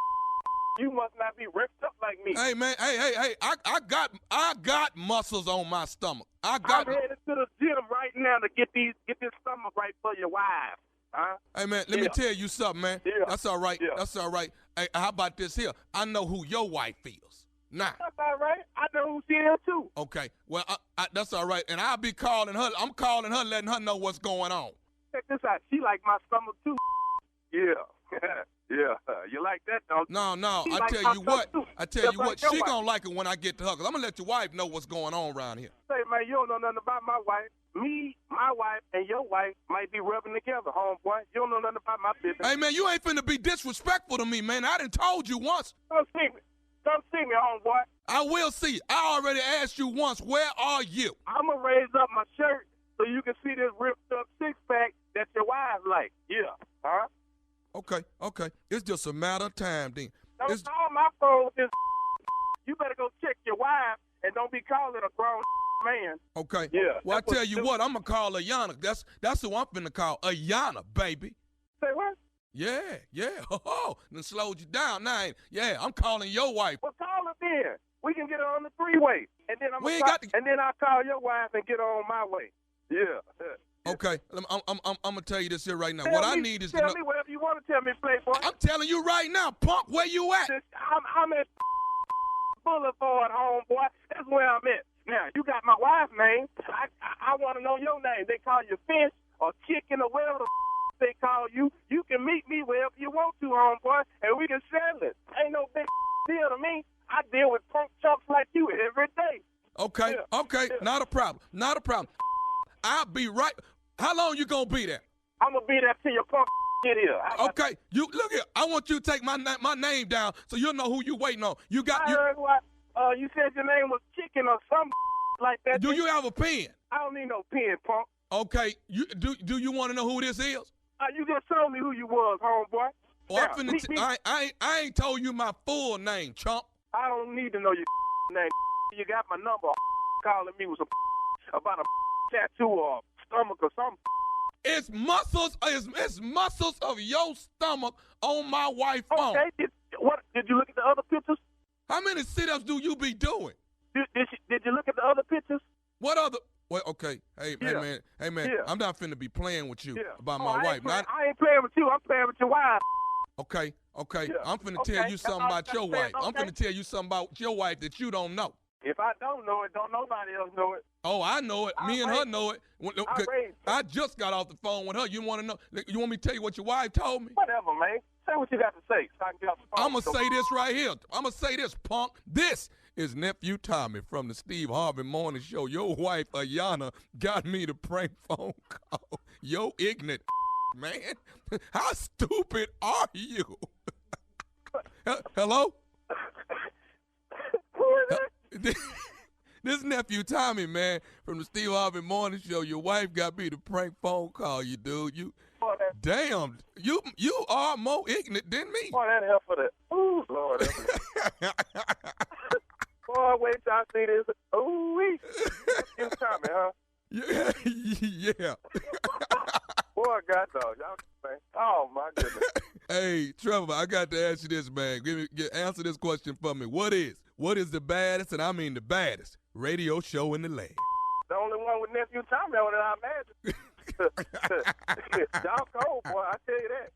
You must not be ripped up like me. Hey, man. Hey. I got muscles on my stomach. I'm headed to the gym right now to get this stomach right for your wife. Huh? Hey, man, let me tell you something, man. Yeah. That's all right. Yeah. That's all right. Hey, how about this here? I know who your wife feels. Nah. That's all right. I know who she is, too. Okay. Well, that's all right. And I'll be calling her. I'm calling her, letting her know what's going on. Check this out. She like my stomach, too. Yeah. Yeah, you like that, don't you? No. I tell you what. She gonna like it when I get to her. 'Cause I'm gonna let your wife know what's going on around here. Say, man, you don't know nothing about my wife. Me, my wife, and your wife might be rubbing together, homeboy. You don't know nothing about my business. Hey, man, you ain't finna be disrespectful to me, man. I done told you once. Come see me, homeboy. I will see you. I already asked you once. Where are you? I'm gonna raise up my shirt so you can see this ripped up six-pack that your wife like. Yeah, huh? Okay. It's just a matter of time, then. Don't call my phone with this. You better go check your wife and don't be calling a grown man. Okay. Yeah. Well, I tell you what, I'm gonna call Ayana. That's who I'm finna call. Ayana, baby. Say what? Yeah. Oh, then slowed you down now. Yeah, I'm calling your wife. Well, call her then. We can get her on the freeway, and then and then I'll call your wife and get her on my way. Yeah. Okay, I'm gonna tell you this here right now. Tell me whatever you want to tell me, Playboy. I'm telling you right now, punk. Where you at? I'm at Boulevard, homeboy. That's where I'm at. Now you got my wife's name. I want to know your name. They call you Fish or Chicken or whatever they call you. You can meet me wherever you want to, homeboy, and we can settle it. Ain't no big deal to me. I deal with punk chumps like you every day. Okay, Not a problem. I'll be right. How long you gonna be there? I'm gonna be there till your punk get here. Okay, you look here. I want you to take my name down so you'll know who you waiting on. I heard what you said your name was Chicken or something like that. Do you have a pen? I don't need no pen, punk. Okay, do you want to know who this is? You just told me who you was, homeboy. Oh, I ain't told you my full name, chump. I don't need to know your name. You got my number. Calling me with about a tattoo or stomach or something. It's muscles of your stomach on my wife's phone. Okay, did you look at the other pictures? How many sit-ups do you be doing? Did you look at the other pictures? What other? Well, okay. Hey man. Yeah. I'm not finna be playing with you about my wife. I ain't playing with you. I'm playing with your wife. Okay. Yeah. I'm finna tell you something about your wife. I'm finna tell you something about your wife that you don't know. If I don't know it, don't nobody else know it. Oh, I know it. Me and her know it. I just got off the phone with her. You want to know? You want me to tell you what your wife told me? Whatever, man. Say what you got to say so I can get off the phone. I'm going to say this right here. I'm going to say this, punk. This is Nephew Tommy from the Steve Harvey Morning Show. Your wife, Ayana, got me to prank phone call. Yo, ignorant man. How stupid are you? Hello? Who is that? This Nephew Tommy, man, from the Steve Harvey Morning Show. Your wife got me to prank phone call you, dude. Damn, you are more ignorant than me. Boy, that help for that. Ooh, Lord. Boy, wait till I see this. Ooh, wee. Nephew Tommy, huh? Yeah. Boy, God, dog. Y'all, man. Oh, my goodness. Hey, Trevor, I got to ask you this, man. Answer this question for me. What is the baddest, and I mean the baddest, radio show in the land? The only one with Nephew Tommy on it, I imagine. Y'all cold, boy. I tell you that.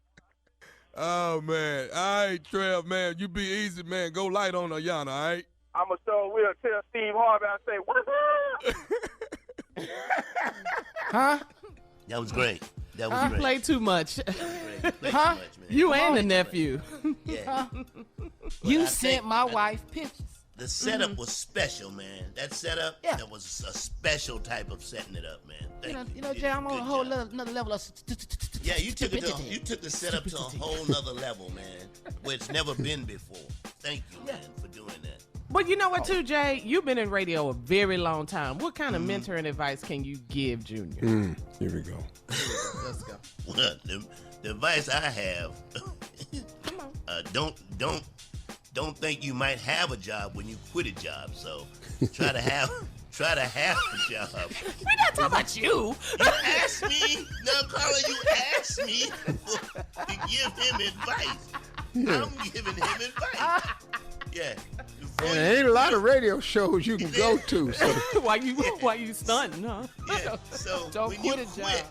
Oh, man. All right, Trev, man. You be easy, man. Go light on Ayana, all right? I'm going to show will tell Steve Harvey, I say, what's up? Huh? That was great. That was You great. play too much. Play Huh? too much, man. You and the nephew. Yeah. You I sent think my wife pictures. The setup was special, man. That setup, that was a special type of setting it up, man. You know, Jay, I'm on a whole another level of Yeah, you took the setup to a whole nother level, man, where it's never been before. Thank you, man, for doing that. But you know what, too, Jay? You've been in radio a very long time. What kind of mentoring advice can you give Junior? Here we go. Let's go. Well, the advice I have, don't think you might have a job when you quit a job. So try to have a job. We're not talking about you. You asked me, no, Carla, you asked me to give him advice. Yeah. I'm giving him advice. Yeah. And there ain't a lot of radio shows you can go to. So. Why you stunting, huh? Yeah. So Don't when quit you a job. quit,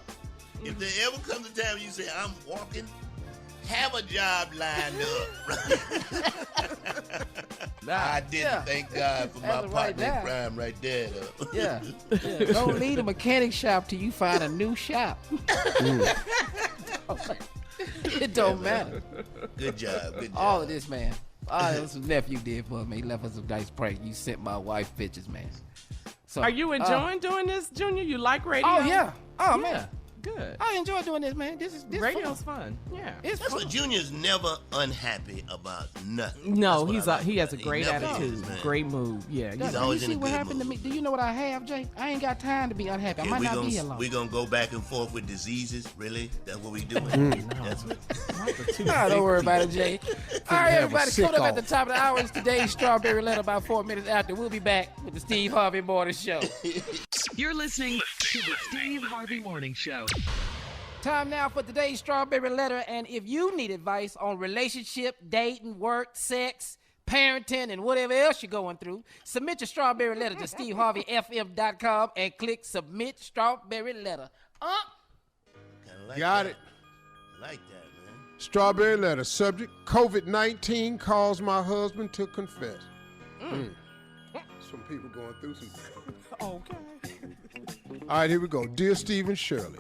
if there ever comes a time you say, I'm walking, have a job lined up. I didn't thank God for my partner in crime right there, though. Yeah. Don't leave a mechanic shop till you find a new shop. It don't matter. Good job. All of this, man. All this nephew did for me. He left us a nice prank. You sent my wife pictures, man. So, Are you enjoying doing this, Junior? You like radio? Oh, yeah. Oh, Yeah. man. Good. I enjoy doing this, man. This Radio's fun. Yeah. It's That's fun. what Junior's never unhappy about nothing. No, That's what I like he has about a it. great He never attitude, is, man. great mood. Yeah. He's Do always you in see a what good happened to me? mood. Do you know what I have, Jay? I ain't got time to be unhappy. I might not be here long. We gonna go back and forth with diseases, really? That's what we doing? That's what. Nah, don't worry about it, Jay. All right, have a everybody, sick coming up at off. the top of the hour is today's Strawberry Letter about 4 minutes after. We'll be back with the Steve Harvey Morning Show. You're listening to the Steve Harvey Morning Show. Time now for today's Strawberry Letter, and if you need advice on relationship, dating, work, sex, parenting, and whatever else you're going through, submit your Strawberry Letter to SteveHarveyFM.com and click Submit Strawberry Letter. Like Got that. it. I like that, man. Strawberry letter. Subject: COVID-19 caused my husband to confess. Some people going through some things. Okay. All right, here we go. Dear Steve and Shirley,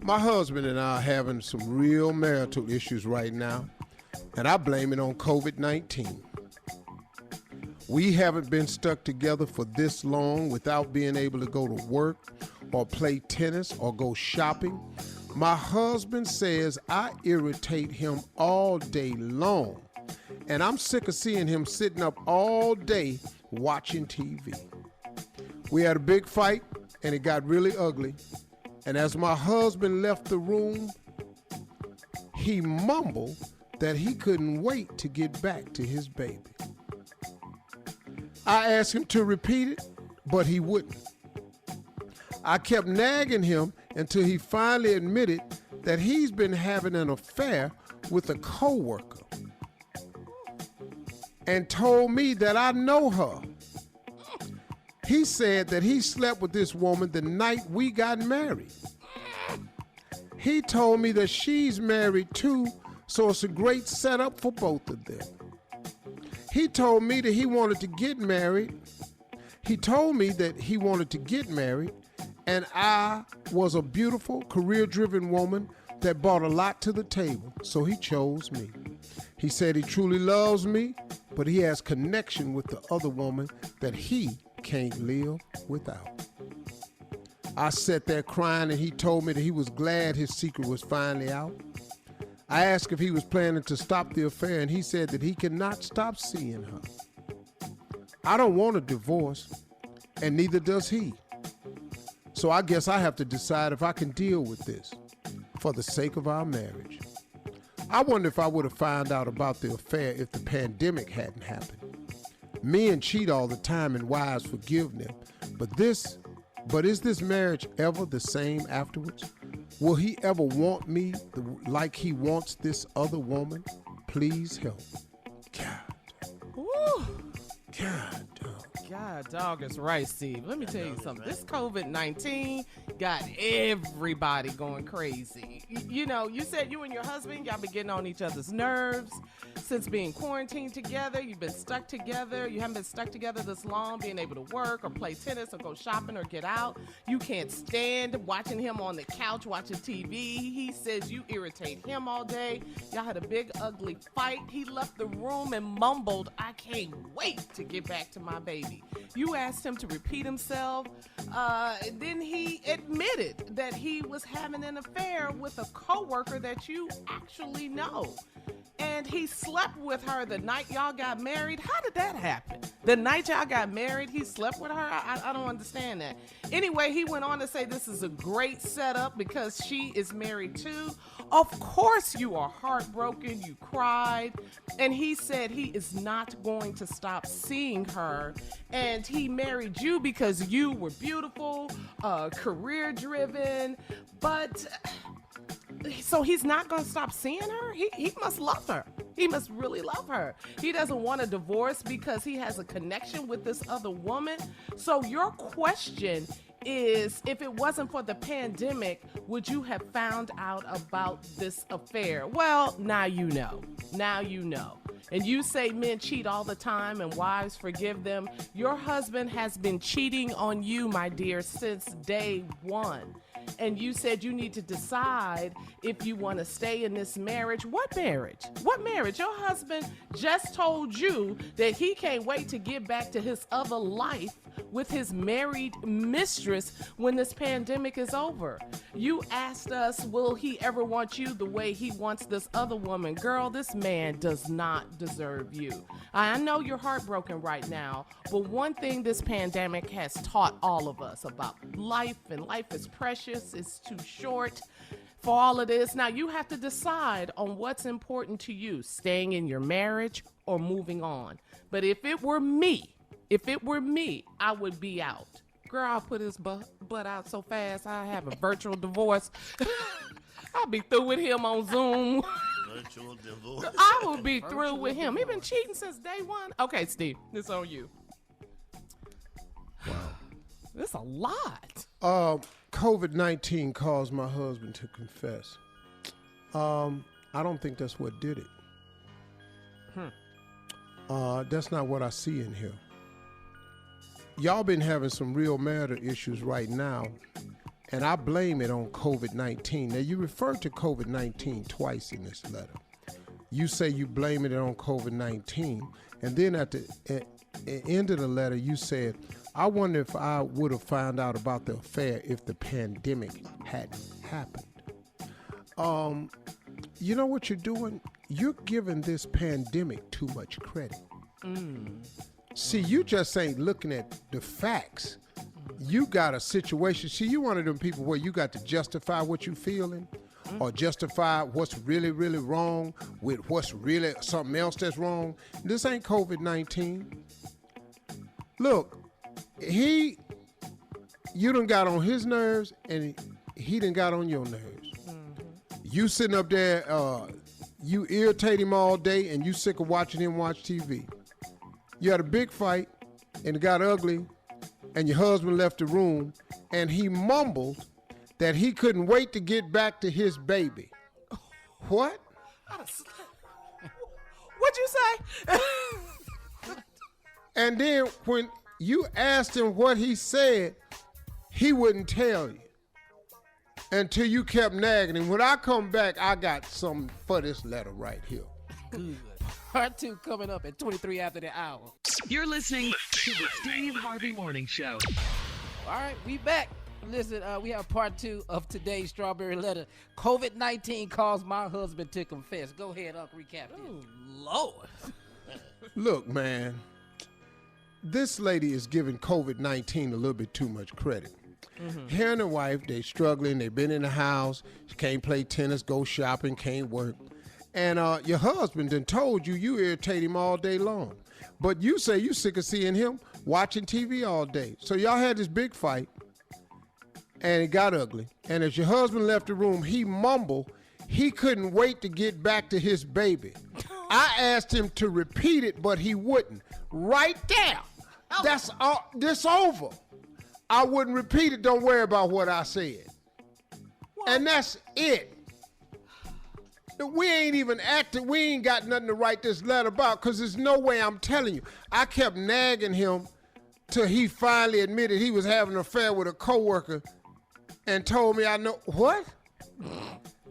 my husband and I are having some real marital issues right now, and I blame it on COVID-19. We haven't been stuck together for this long without being able to go to work or play tennis or go shopping. My husband says I irritate him all day long, and I'm sick of seeing him sitting up all day watching TV. We had a big fight, and it got really ugly. And as my husband left the room, he mumbled that he couldn't wait to get back to his baby. I asked him to repeat it, but he wouldn't. I kept nagging him until he finally admitted that he's been having an affair with a coworker and told me that I know her. He said that he slept with this woman the night we got married. He told me that she's married too, so it's a great setup for both of them. He told me that he wanted to get married. He told me that he wanted to get married, and I was a beautiful, career-driven woman that brought a lot to the table, so he chose me. He said he truly loves me, but he has connection with the other woman that he can't live without. I sat there crying, and he told me that he was glad his secret was finally out. I asked if he was planning to stop the affair, and he said that he cannot stop seeing her. I don't want a divorce, and neither does he. So I guess I have to decide if I can deal with this for the sake of our marriage. I wonder if I would have found out about the affair if the pandemic hadn't happened. Men cheat all the time and wives forgive them, but is this marriage ever the same afterwards? Will he ever want me like he wants this other woman? Please help. God. Woo. God. God, dog is right, Steve. Let me tell you something. This COVID-19 got everybody going crazy. You know, you said you and your husband, y'all been getting on each other's nerves since being quarantined together. You've been stuck together. You haven't been stuck together this long, being able to work or play tennis or go shopping or get out. You can't stand watching him on the couch watching TV. He says you irritate him all day. Y'all had a big, ugly fight. He left the room and mumbled, "I can't wait to get back to my baby." You asked him to repeat himself. Then he admitted that he was having an affair with a coworker that you actually know. And he slept with her the night y'all got married. How did that happen? The night y'all got married, he slept with her? I don't understand that. Anyway, he went on to say this is a great setup because she is married too. Of course you are heartbroken. You cried. And he said he is not going to stop seeing her. And he married you because you were beautiful, career-driven. But... so he's not going to stop seeing her? He must love her. He must really love her. He doesn't want a divorce because he has a connection with this other woman. So your question is, if it wasn't for the pandemic, would you have found out about this affair? Well, now you know. Now you know. And you say men cheat all the time and wives forgive them. Your husband has been cheating on you, my dear, since day one. And you said you need to decide if you want to stay in this marriage. What marriage? What marriage? Your husband just told you that he can't wait to get back to his other life with his married mistress when this pandemic is over. You asked us, will he ever want you the way he wants this other woman? Girl, this man does not deserve you. I know you're heartbroken right now, but one thing this pandemic has taught all of us about life, and life is precious, it's too short for all of this. Now you have to decide on what's important to you, staying in your marriage or moving on. But if it were me, I would be out. Girl, I'll put his butt out so fast, I have a virtual divorce. I'll be through with him on Zoom. Virtual divorce. I will be through with him. He been cheating since day one. Okay, Steve, this on you. Wow. This a lot. COVID-19 caused my husband to confess. I don't think that's what did it. That's not what I see in here. Y'all been having some real marital issues right now, and I blame it on COVID-19. Now, you refer to COVID-19 twice in this letter. You say you blame it on COVID-19, and then at the end of the letter, you said, I wonder if I would have found out about the affair if the pandemic hadn't happened. You know what you're doing? You're giving this pandemic too much credit. See, you just ain't looking at the facts. You got a situation. See, you one of them people where you got to justify what you feeling. or justify what's really, really wrong with what's really something else that's wrong. This ain't COVID-19. Look, you done got on his nerves, and he done got on your nerves. You sitting up there, you irritate him all day, and you sick of watching him watch TV. You had a big fight, and it got ugly, and your husband left the room, and he mumbled that he couldn't wait to get back to his baby. What? What'd you say? And then when you asked him what he said, he wouldn't tell you until you kept nagging him. When I come back, I got something for this letter right here. Good. Part 2 coming up at 23 after the hour. You're listening to the Steve Harvey Morning Show. All right, we back. Listen, we have part 2 of today's Strawberry Letter. COVID-19 caused my husband to confess. Go ahead, Uncle, recap this. Oh, Lord. Look, man, this lady is giving COVID-19 a little bit too much credit. Her and her wife, they struggling. They've been in the house. She can't play tennis, go shopping, can't work. And your husband done told you irritate him all day long. But you say you sick of seeing him watching TV all day. So y'all had this big fight, and it got ugly. And as your husband left the room, he mumbled he couldn't wait to get back to his baby. I asked him to repeat it, but he wouldn't. Right there. That's all. This over. I wouldn't repeat it. Don't worry about what I said. What? And that's it. We ain't even acted. We ain't got nothing to write this letter about because there's no way. I'm telling you. I kept nagging him till he finally admitted he was having an affair with a coworker and told me I know. What?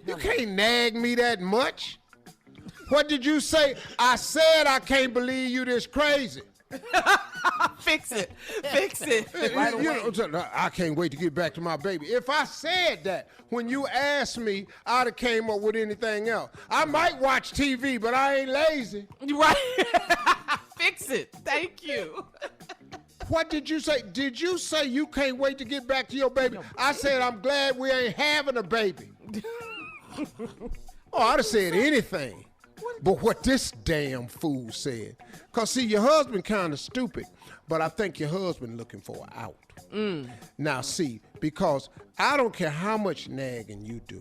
You can't nag me that much. What did you say? I said I can't believe you this crazy. Fix it. Fix it. Right away. I can't wait to get back to my baby. If I said that when you asked me, I'd have came up with anything else. I might watch TV, but I ain't lazy. Right. Fix it. Thank you. What did you say? Did you say you can't wait to get back to your baby? I said I'm glad we ain't having a baby. Oh, I'd have said anything. But what this damn fool said. Because, see, your husband kind of stupid, but I think your husband looking for an out. Now, see, because I don't care how much nagging you do,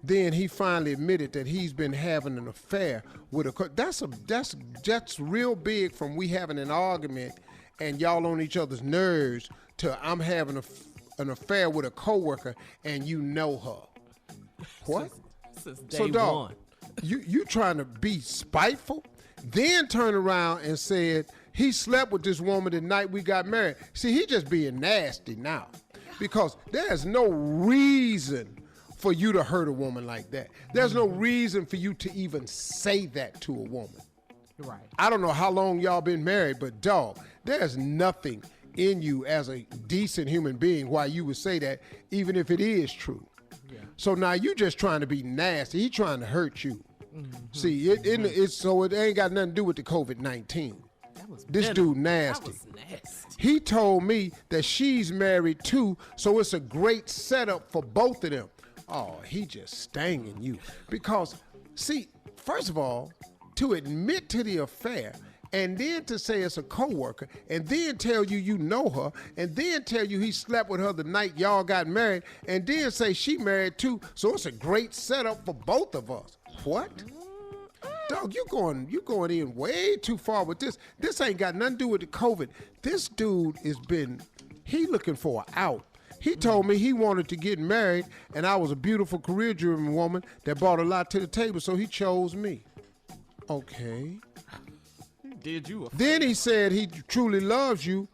then he finally admitted that he's been having an affair with a... That's real big from we having an argument and y'all on each other's nerves to I'm having an affair with a coworker and you know her. What? Since day one. You trying to be spiteful? Then turn around and said he slept with this woman the night we got married. See, he just being nasty now because there's no reason for you to hurt a woman like that. There's no reason for you to even say that to a woman. Right. I don't know how long y'all been married, but dog, there's nothing in you as a decent human being why you would say that, even if it is true. Yeah. So now you just trying to be nasty. He trying to hurt you. See, so it ain't got nothing to do with the COVID-19. This dude nasty. That was nasty. He told me that she's married too, so it's a great setup for both of them. Oh, he just stinging you. Because, see, first of all, to admit to the affair and then to say it's a coworker and then tell you know her and then tell you he slept with her the night y'all got married and then say she married too, so it's a great setup for both of us. What? Dog, you going in way too far with this. This ain't got nothing to do with the COVID. This dude he looking for an out. He told me he wanted to get married and I was a beautiful career-driven woman that brought a lot to the table, so he chose me. Okay. Did you? Then he said he truly loves you,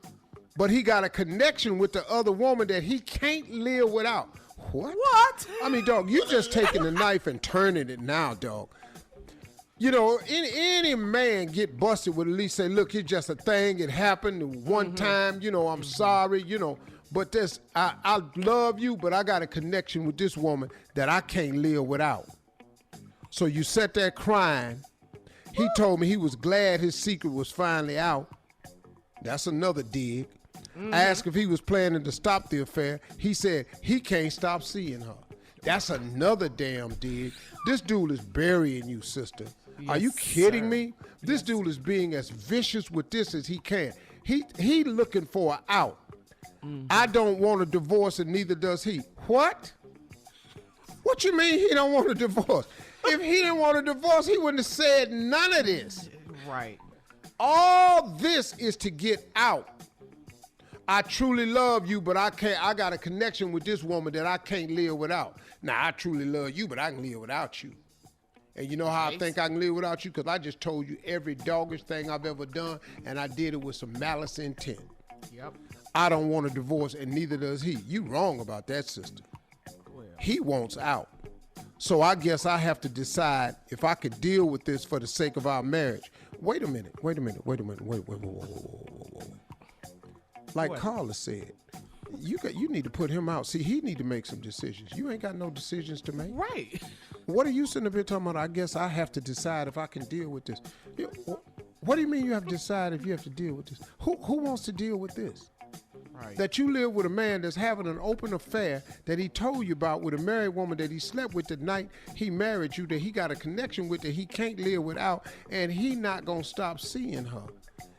but he got a connection with the other woman that he can't live without. What? I mean, dog, you just taking the knife and turning it now, dog. You know, any man get busted would at least say, look, it's just a thing. It happened one time. You know, I'm sorry, you know. But I love you, but I got a connection with this woman that I can't live without. So you sat there crying. He told me he was glad his secret was finally out. That's another dig. I asked if he was planning to stop the affair. He said he can't stop seeing her. That's another damn dig. This dude is burying you, sister. Yes, Are you kidding sir. me? This dude is being as vicious with this as he can. He looking for an out. I don't want a divorce, and neither does he. What? What you mean he don't want a divorce? If he didn't want a divorce, he wouldn't have said none of this. Right. All this is to get out. I truly love you, but I can't. I got a connection with this woman that I can't live without. Now, I truly love you, but I can live without you. And you know how I think I can live without you? Because I just told you every doggish thing I've ever done, and I did it with some malice intent. Yep. I don't want a divorce, and neither does he. You wrong about that, sister. Well. He wants out. So I guess I have to decide if I could deal with this for the sake of our marriage. Wait a minute. Whoa. Like What? Carla said, you need to put him out. See, he need to make some decisions. You ain't got no decisions to make. Right. What are you sitting up here talking about? I guess I have to decide if I can deal with this. What do you mean you have to decide if you have to deal with this? Who wants to deal with this? Right. That you live with a man that's having an open affair that he told you about with a married woman that he slept with the night he married you, that he got a connection with that he can't live without, and he not gonna stop seeing her.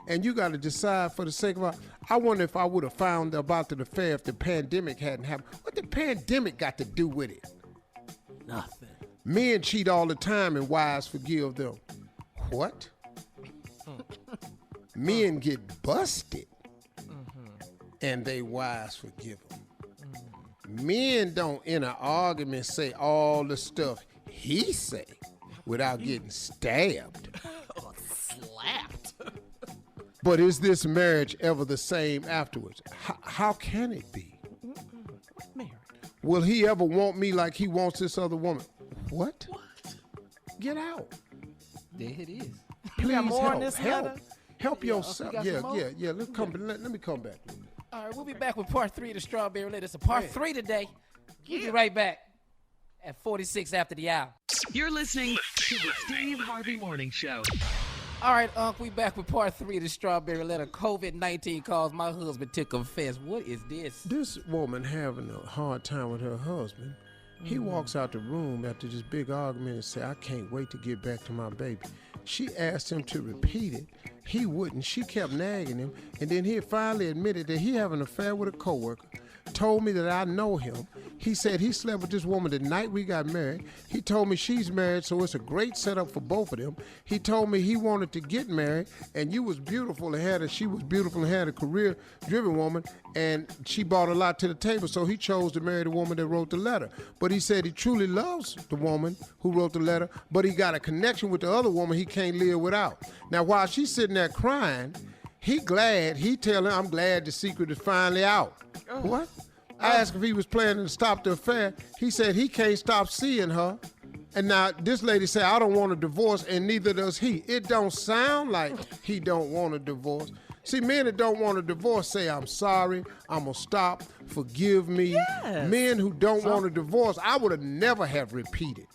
And you got to decide for the sake of our, I wonder if I would have found about the affair if the pandemic hadn't happened. What the pandemic got to do with it? Nothing. Men cheat all the time and wives forgive them. What? Men get busted and they wives forgive them. Men don't in an argument say all the stuff he say without getting stabbed. Slapped. But is this marriage ever the same afterwards? How can it be? Married. Will he ever want me like he wants this other woman? What? Get out. There it is. Please got more help. on this help. letter? Help yourself. got some more? Yeah. Let me come back. All right, we'll be back with part 3 of the Strawberry Letter. It's a part 3 today. We'll be right back at 46 after the hour. You're listening to the Steve Harvey Morning Show. All right, Unc, we back with part 3 of the Strawberry Letter. COVID-19 caused my husband to confess. What is this? This woman having a hard time with her husband. He walks out the room after this big argument and say, I can't wait to get back to my baby. She asked him to repeat it. He wouldn't. She kept nagging him. And then he finally admitted that he had an affair with a coworker. Told me that I know him. He said he slept with this woman the night we got married. He told me she's married, so it's a great setup for both of them. He told me he wanted to get married, and you was beautiful and she was beautiful and had a career-driven woman, and she brought a lot to the table, so he chose to marry the woman that wrote the letter. But he said he truly loves the woman who wrote the letter, but he got a connection with the other woman he can't live without. Now, while she's sitting there crying, he telling her, I'm glad the secret is finally out. What? I asked if he was planning to stop the affair. He said he can't stop seeing her. And now this lady said, I don't want a divorce, and neither does he. It don't sound like he don't want a divorce. See, men that don't want a divorce say, I'm sorry, I'm going to stop, forgive me. Yes. Men who don't want a divorce, I would have never have repeated.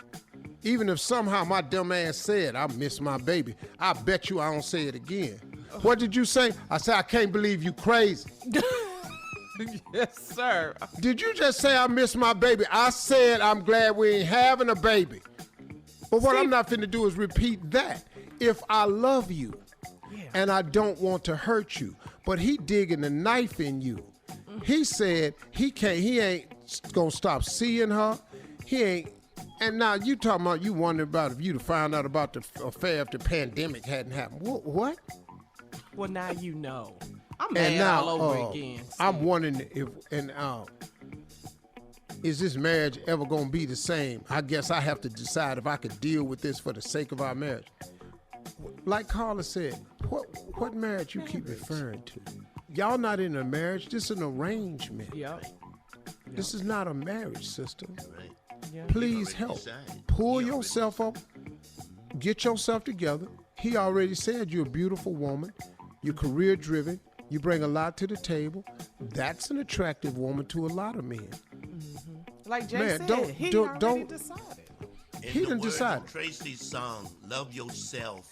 Even if somehow my dumb ass said, I miss my baby, I bet you I don't say it again. What did you say? I said, I can't believe you crazy. Yes, sir. Did you just say I miss my baby? I said I'm glad we ain't having a baby. But what I'm not finna do is repeat that. If I love you and I don't want to hurt you, but he digging a knife in you. He said he ain't gonna stop seeing her. He ain't. And now you talking about you wondering about if you'd have found out about the affair if the pandemic hadn't happened. What? Well, now you know. I'm And mad now, all over again. I'm wondering if, is this marriage ever gonna be the same? I guess I have to decide if I could deal with this for the sake of our marriage. Like Carla said, what marriage you keep referring to? Y'all not in a marriage, this is an arrangement. Yep. This is not a marriage, sister. Right. Yeah. Please help. Pull yourself up, get yourself together. He already said you're a beautiful woman, you're career driven, you bring a lot to the table. That's an attractive woman to a lot of men. Like Jay Man, said, don't- he don't- already don't- decided. In He the done words decided. of Tracee's song, love yourself.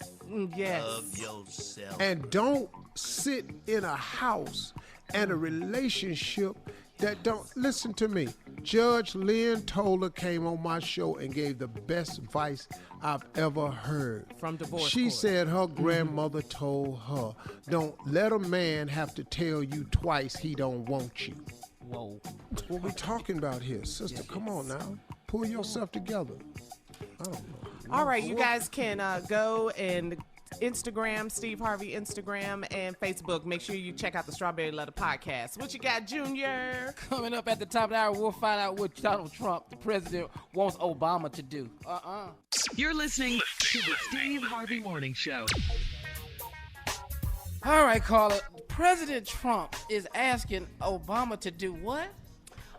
Yes. Love yourself. And don't sit in a house and a relationship that don't listen to me. Judge Lynn Toler came on my show and gave the best advice I've ever heard. From divorce She court. said her grandmother told her, don't let a man have to tell you twice he don't want you. Whoa. What we talking about here? Sister, come on now. Pull yourself together. I don't know. All right, you guys can go and Instagram, Steve Harvey Instagram, and Facebook. Make sure you check out the Strawberry Letter Podcast. What you got, Junior? Coming up at the top of the hour, we'll find out what Donald Trump, the president, wants Obama to do. You're listening to the Steve Harvey Morning Show. All right, caller. President Trump is asking Obama to do what?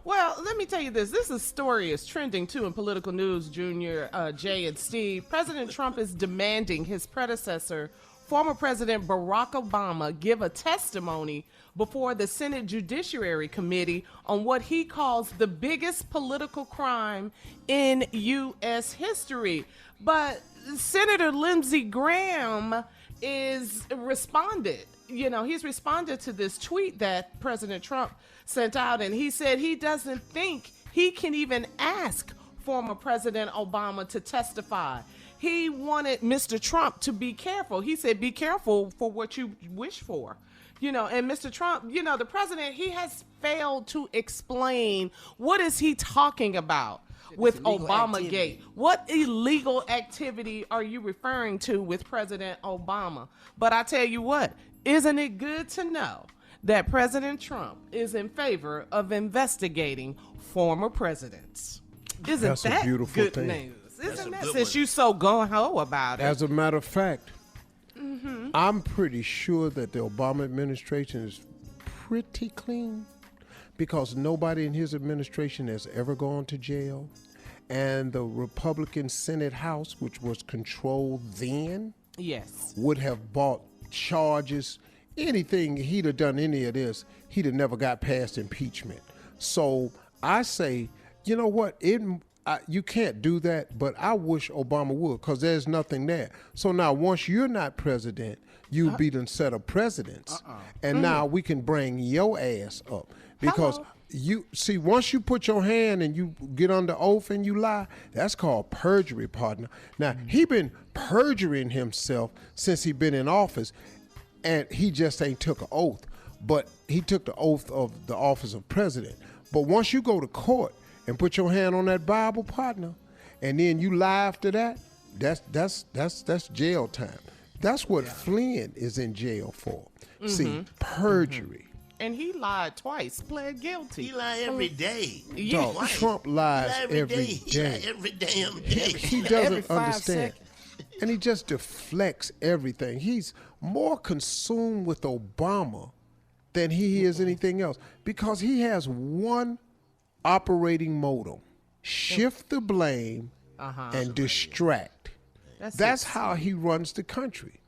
Well, let me tell you this. This story is trending, too, in political news, Junior, Jay, and Steve. President Trump is demanding his predecessor, former President Barack Obama, give a testimony before the Senate Judiciary Committee on what he calls the biggest political crime in U.S. history. But Senator Lindsey Graham is responded. You know, he's responded to this tweet that President Trump sent out, and he said he doesn't think he can even ask former President Obama to testify. He wanted Mr. Trump to be careful. He said, be careful for what you wish for. You know, and Mr. Trump, you know, the president, he has failed to explain what is he talking about with Obamagate. What illegal activity are you referring to with President Obama? But I tell you what, isn't it good to know that President Trump is in favor of investigating former presidents? Isn't That's that a beautiful good thing. news? Isn't that, since you so gung-ho about it? As a matter of fact, I'm pretty sure that the Obama administration is pretty clean because nobody in his administration has ever gone to jail. And the Republican Senate House, which was controlled then, yes, would have bought charges. Anything he'd have done any of this, he'd have never got past impeachment. So I say, you know what? You can't do that, but I wish Obama would, because there's nothing there. So now once you're not president, you'll be the set of presidents. And now we can bring your ass up. Because you see, once you put your hand and you get under oath and you lie, that's called perjury, partner. Now, he been perjuring himself since he been in office, and he just ain't took an oath. But he took the oath of the office of president. But once you go to court and put your hand on that Bible, partner, and then you lie after that, that's jail time. That's what Flynn is in jail for. See, perjury. And he lied twice, pled guilty. He lied every day. Dog, Trump lies every day. He lied every damn day. He doesn't understand. And he just deflects everything. He's more consumed with Obama than he is anything else, because he has one operating modem: shift the blame and distract. That's how he runs the country.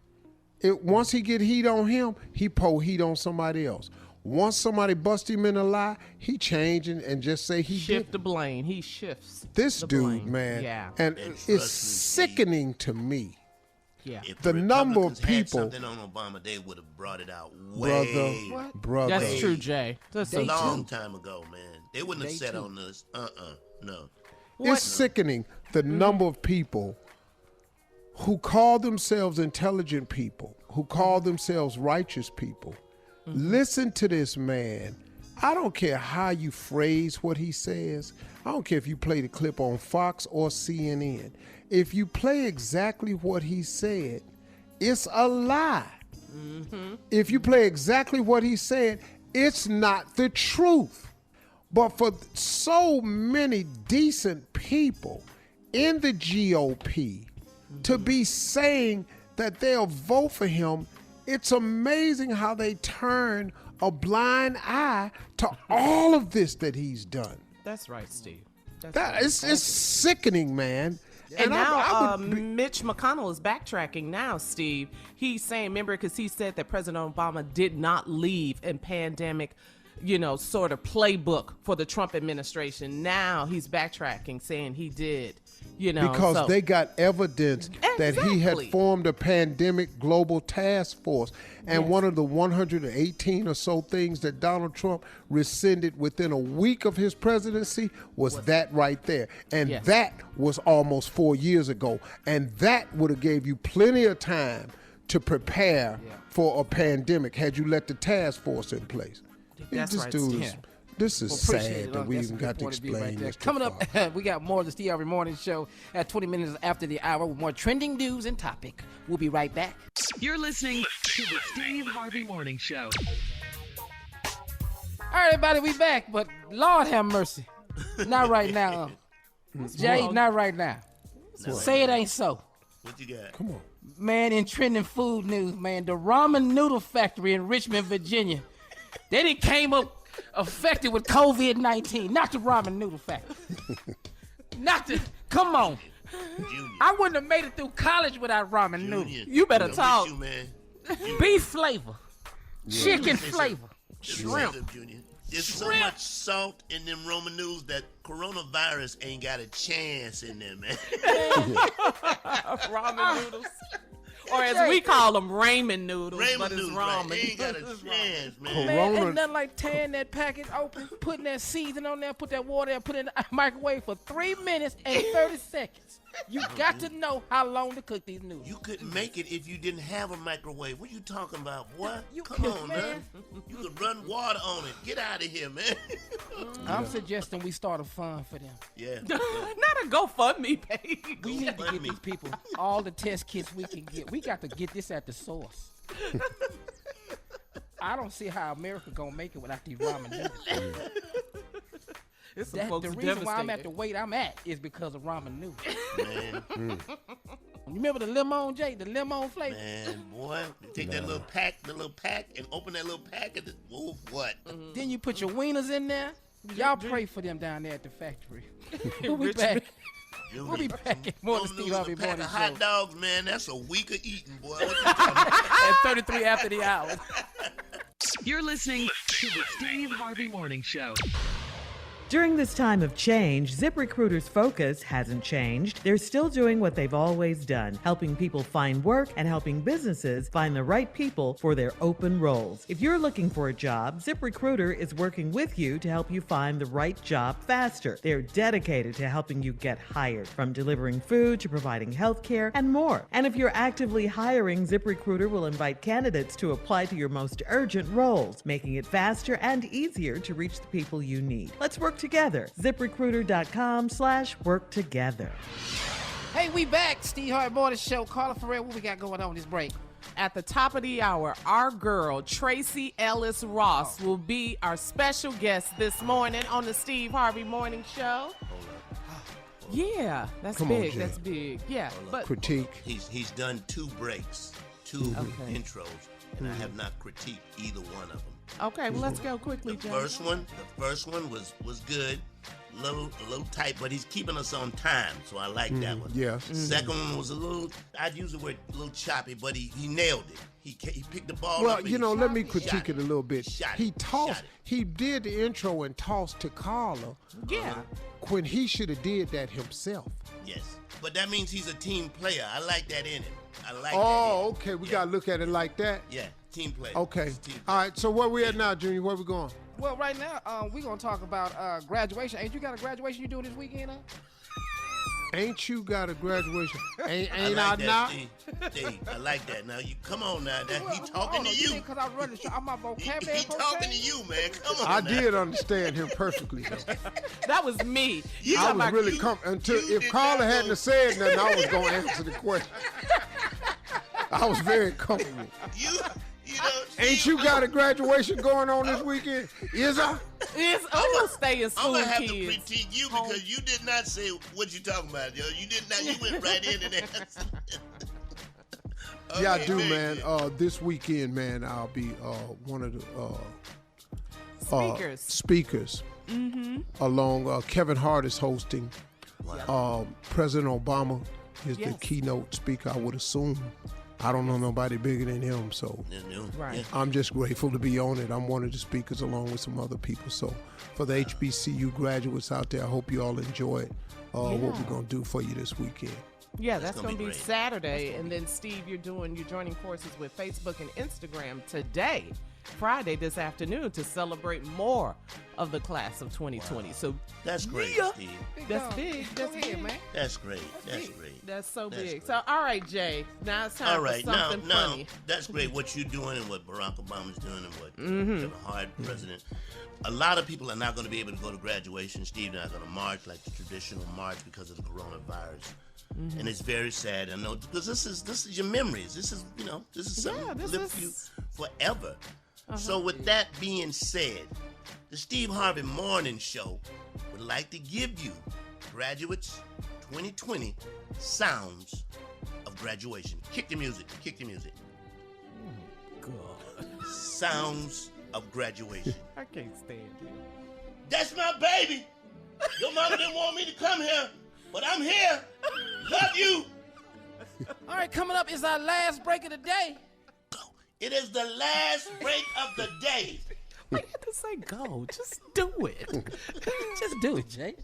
Once he get heat on him, he pour heat on somebody else. Once somebody busts him in a lie, he change and just say he shift the blame. He shifts this the dude, blame. man. Yeah. And it's sickening to me. Yeah. If the number of Republicans had people, something on Obama, they would have brought it out way, brother. That's true, Jay. That's a long time ago, man. They wouldn't have said on this. No. It's sickening the number of people who call themselves intelligent people, who call themselves righteous people. Listen to this man. I don't care how you phrase what he says. I don't care if you play the clip on Fox or CNN. If you play exactly what he said, it's a lie. If you play exactly what he said, it's not the truth. But for so many decent people in the GOP to be saying that they'll vote for him, it's amazing how they turn a blind eye to all of this that he's done. That's right, Steve. It's sickening, man. And now Mitch McConnell is backtracking now, Steve. He's saying, remember, because he said that President Obama did not leave in pandemic, sort of playbook for the Trump administration. Now he's backtracking, saying he did. because they got evidence that he had formed a pandemic global task force. And one of the 118 or so things that Donald Trump rescinded within a week of his presidency was that right there. And that was almost 4 years ago. And that would have gave you plenty of time to prepare for a pandemic had you let the task force in place. That's right. This is sad that we even got to explain this. Coming up, we got more of the Steve Harvey Morning Show at 20 minutes after the hour with more trending news and topic. We'll be right back. You're listening to the Steve Harvey Morning Show. All right, everybody, we back, but Lord have mercy. Not right now. Jay, not right now. Say it ain't so. What you got? Come on. Man, in trending food news, man, the Ramen Noodle Factory in Richmond, Virginia, they done came up affected with COVID-19. Not the Ramen Noodle Factory. Come on. Junior. I wouldn't have made it through college without ramen noodles. You better talk. You, man. Beef flavor, chicken flavor, shrimp. There's so much salt in them Roman noodles that coronavirus ain't got a chance in there, man. Ramen noodles. Or as we call them, ramen noodles, but it's ramen. They ain't got a chance, man. Man, ain't nothing like tearing that package open, putting that seasoning on there, put that water there, put it in the microwave for 3 minutes and 30 seconds. You got to know how long to cook these noodles. You couldn't make it if you didn't have a microwave. What you talking about, boy? Come on, man. You could run water on it. Get out of here, man. I'm suggesting we start a fund for them. Yeah. Not a GoFundMe page. We need to get these people all the test kits we can get. We got to get this at the source. I don't see how America gonna make it without these ramen noodles. The reason why I'm at the weight I'm at is because of ramen noodles. Man. You remember the lemon, Jay? The lemon flavor? Man, boy, you take that little pack, and open that little pack and whoa, what? Then you put your wieners in there. Y'all pray for them down there at the factory. We'll be back. We'll be back at more of the Steve Harvey Morning Show. Hot dogs, man, that's a week of eating, boy. At 33 after the hour. You're listening to the Steve Harvey Morning Show. During this time of change, ZipRecruiter's focus hasn't changed. They're still doing what they've always done, helping people find work and helping businesses find the right people for their open roles. If you're looking for a job, ZipRecruiter is working with you to help you find the right job faster. They're dedicated to helping you get hired, from delivering food to providing health care and more. And if you're actively hiring, ZipRecruiter will invite candidates to apply to your most urgent roles, making it faster and easier to reach the people you need. Let's work together. ZipRecruiter.com/work together. Hey, we back. Steve Harvey Morning Show. Carla Ferrell, what we got going on this break? At the top of the hour, our girl, Tracee Ellis Ross, will be our special guest this morning on the Steve Harvey Morning Show. Yeah, that's big. That's big. Yeah, but critique. He's done 2 breaks, 2 intros, and I have not critiqued either one of them. Okay, well, let's go quickly, Jay. The first one was good, a little tight, but he's keeping us on time, so I like that one. Yes. Second one was a little, I'd use the word a little choppy, but he nailed it. He picked the ball up. Well, you know, let me critique it a little bit. He did the intro and tossed to Carla. Yeah. When he should have did that himself. Yes, but that means he's a team player. I like that in him. I like that. Oh, okay, we got to look at it like that. Yeah. Team play. Okay. Team play. All right. So where we at now, Junior? Where we going? Well, right now, we're going to talk about graduation. Ain't you got a graduation you doing this weekend, huh? Ain't you got a graduation? Ain't I I not? Steve, I like that. Now, you come on now. He talking to you. Because I run the show. I'm my vocabulary. He talking to you, man. Come on I now. did understand him perfectly. That was me. I was really until if Carla hadn't said nothing, I was going to answer the question. I was very comfortable. You know, ain't you got a graduation going on this weekend? Is I? I'm gonna stay in school, I'm gonna have kids. to critique you because you did not say what you talking about, yo. You did not. You went right in and answered. Yeah, I do, man. This weekend, man, I'll be one of the speakers. Along Kevin Hart is hosting. President Obama is the keynote speaker, I would assume. I don't know nobody bigger than him, so Right. Yeah. I'm just grateful to be on it. I'm one of the speakers along with some other people. So for the HBCU graduates out there, I hope you all enjoy what we're going to do for you this weekend. Yeah, that's going to be great. Saturday. And then, Steve, you're joining forces with Facebook and Instagram today, Friday, this afternoon, to celebrate more of the class of 2020. Wow. So That's great, yeah, Steve. That's big. That's Go ahead, big. man. That's great. That's great. That's so That's big. great. So, all right, Jay. Now it's time All right, for something now, funny. that's great. What you're doing and what Barack Obama's doing and what the hard president. A lot of people are not going to be able to go to graduation. Steve, not going to march like the traditional march because of the coronavirus. And it's very sad. I know because this is your memories. This is something that lives you forever. So with that being said, the Steve Harvey Morning Show would like to give you graduates 2020 sounds of graduation. Kick the music. Kick the music. God. Sounds of graduation. I can't stand you. That's my baby. Your mama didn't want me to come here, but I'm here. Love you. All right, coming up is our last break of the day. It is the last break of the day. Why you have to say go? Just do it. Just do it, Jay.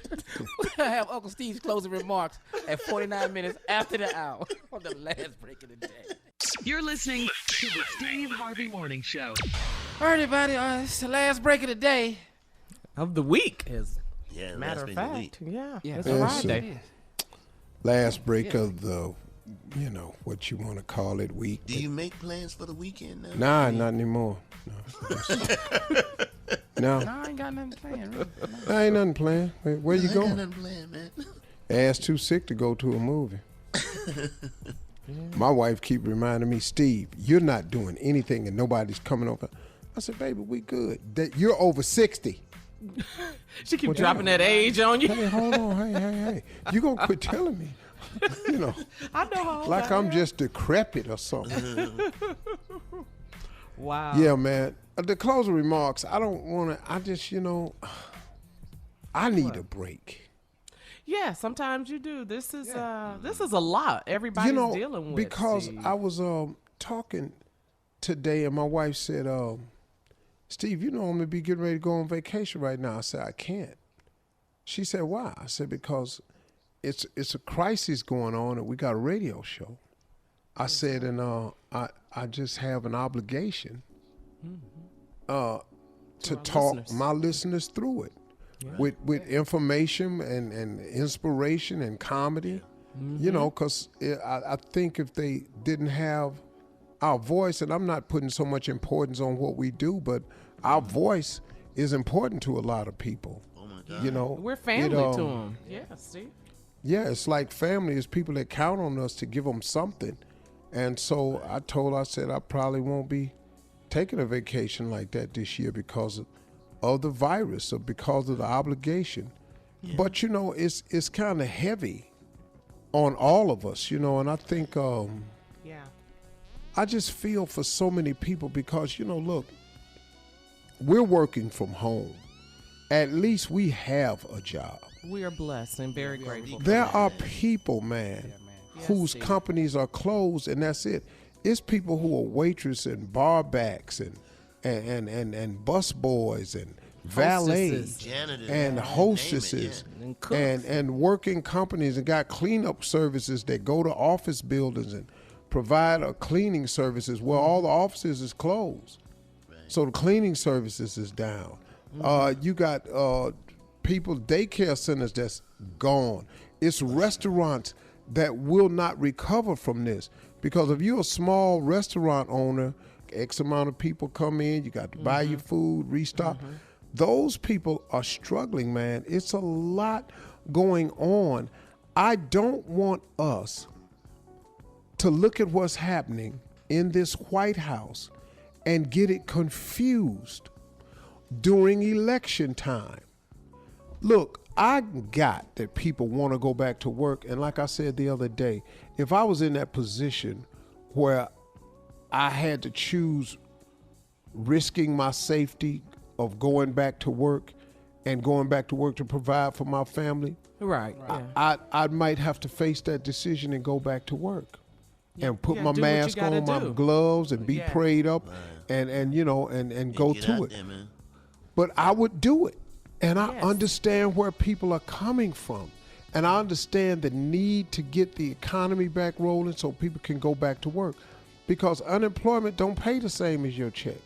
We're going to have Uncle Steve's closing remarks at 49 minutes after the hour on the last break of the day. You're listening to the Steve Harvey Morning Show. All right, everybody, it's the last break of the day. Of the week, as Yeah, matter of fact. Yeah, it's Yes, Friday. Last break of the, what you want to call it, week. Do you make plans for the weekend now? Nah, not anymore. No. No, I ain't got nothing planned. Really. I ain't nothing planned. Where you I ain't got going? nothing planned, man. Ass too sick to go to a movie. My wife keep reminding me, Steve, you're not doing anything and nobody's coming over. I said, baby, we good. That you're over 60. She keep dropping that age on you. Hey, hold on. Hey. You gonna quit telling me? I know how old Like I I'm am. just decrepit or something. Wow. Yeah, man. The closing remarks, I don't want to, I need a break. Yeah, sometimes you do. This is a lot. Everybody's dealing with. Because Steve. I was talking today and my wife said, Steve, I'm going to be getting ready to go on vacation right now. I said, I can't. She said, why? I said, because it's a crisis going on and we got a radio show. I said, and I just have an obligation to talk listeners. my listeners through it with information and inspiration and comedy, because I think if they didn't have our voice, and I'm not putting so much importance on what we do, but our voice is important to a lot of people. Oh my God. We're family to them. Yeah, Steve. Yeah, it's like family. It's people that count on us to give them something. And so I told her, I said, I probably won't be taking a vacation like that this year because of the virus or because of the obligation. Yeah. But, it's kind of heavy on all of us, and I think I just feel for so many people because, look, we're working from home. At least we have a job. We are blessed and very grateful. There are people, man, whose companies are closed, and that's it. It's people who are waitress and bar backs and bus boys and valets and hostesses and working companies and got cleanup services that go to office buildings and provide a cleaning services where all the offices is closed. Right. So the cleaning services is down. You got people, daycare centers that's gone. It's restaurants that will not recover from this. Because if you're a small restaurant owner, X amount of people come in, you got to buy your food, restock. Those people are struggling, man. It's a lot going on. I don't want us to look at what's happening in this White House and get it confused during election time. Look, I got that people want to go back to work. And like I said the other day, if I was in that position where I had to choose risking my safety of going back to work and going back to work to provide for my family, Right. I might have to face that decision and go back to work. and put Yeah, my do what you mask gotta on, my do. gloves, and be Yeah. prayed up, and you know, and go Get to out it. there, man. But I would do it. And I Yes. understand where people are coming from. And I understand the need to get the economy back rolling so people can go back to work. Because unemployment don't pay the same as your check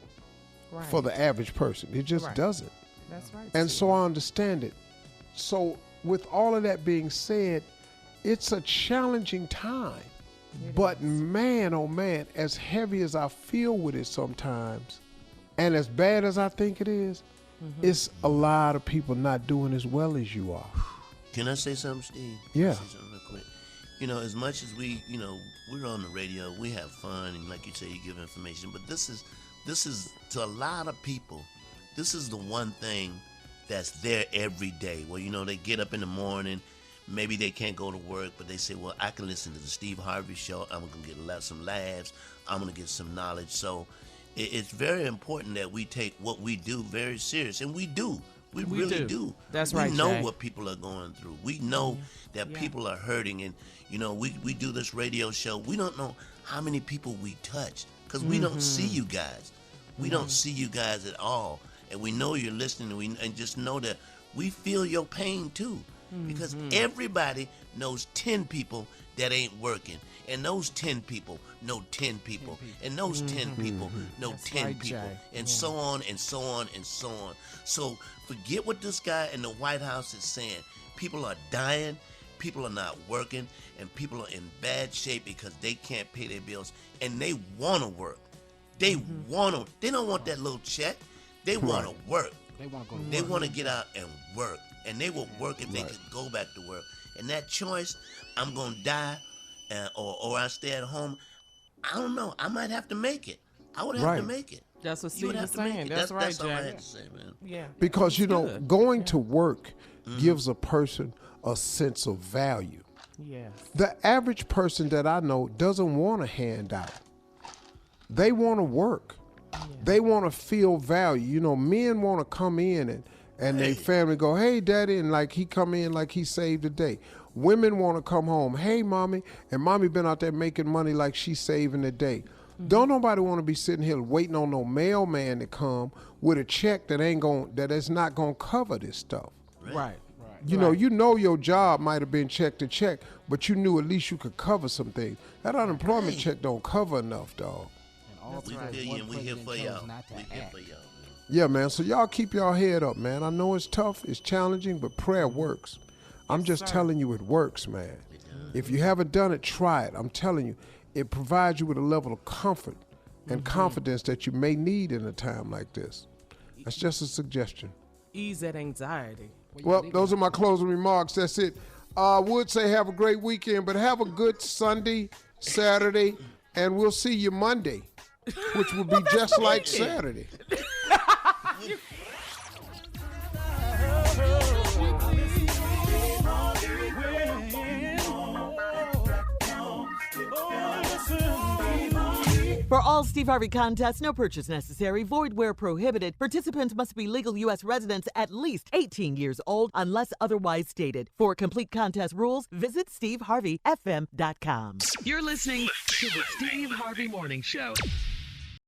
Right. for the average person. It just Right. doesn't. That's right. And Steve. so I understand it. So with all of that being said, it's a challenging time. But man, oh man, as heavy as I feel with it sometimes, and as bad as I think it is, it's a lot of people not doing as well as you are. Can I say something, Steve? Yeah. Can I say something real quick? You know, as much as we, you know, we're on the radio, we have fun, and like you say, you give information. But this is to a lot of people, this is the one thing that's there every day. Well, you know, they get up in the morning, maybe they can't go to work, but they say, well, I can listen to the Steve Harvey Show. I'm gonna get some laughs. I'm gonna get some knowledge. So it's very important that we take what we do very serious, and we do. We really do. That's we right, know Jay. what people are going through. We know that people are hurting, and you know, we do this radio show. We don't know how many people we touch because we don't see you guys. We don't see you guys at all, and we know you're listening. And just know that we feel your pain too, because everybody knows 10 people that ain't working, and those 10 people know 10 people, and those 10 people know 10 right, people, Jay. and so on and so on and so on. So forget what this guy in the White House is saying. People are dying, people are not working, and people are in bad shape because they can't pay their bills, and they want to work. They want to. They don't want that little check. They want to work. They want to go to work. They want to get out and work, and they will work if they could go back to work. And that choice, I'm gonna die, or I stay at home. I don't know. I might have to make it. I would have to make it. That's what You Steve would was have to make saying. it. That's right, That's all I Jay. had to say, man. Yeah. Because, you know, good. going to work gives a person a sense of value. Yes. The average person that I know doesn't want a handout. They want to work. They want to feel value. You know, men want to come in and their family go, hey, daddy, and like he come in like he saved the day. Women want to come home, hey, mommy, and mommy been out there making money like she's saving the day. Don't nobody want to be sitting here waiting on no mailman to come with a check that is not gonna cover this stuff. Right. You know your job might have been check to check, but you knew at least you could cover some things. That unemployment check don't cover enough, dog. We feel you, and we here for y'all. We here for y'all, man. Yeah, man. So y'all keep y'all head up, man. I know it's tough, it's challenging, but prayer works. I'm just telling you it works, man. If you haven't done it, try it. I'm telling you, it provides you with a level of comfort and confidence that you may need in a time like this. That's just a suggestion. Ease that anxiety. Well, those are my closing remarks. That's it. I would say have a great weekend, but have a good Sunday, Saturday, and we'll see you Monday, which will be just like Saturday. For all Steve Harvey contests, no purchase necessary, void where prohibited. Participants must be legal U.S. residents at least 18 years old unless otherwise stated. For complete contest rules, visit SteveHarveyFM.com. You're listening to the Steve Harvey Morning Show.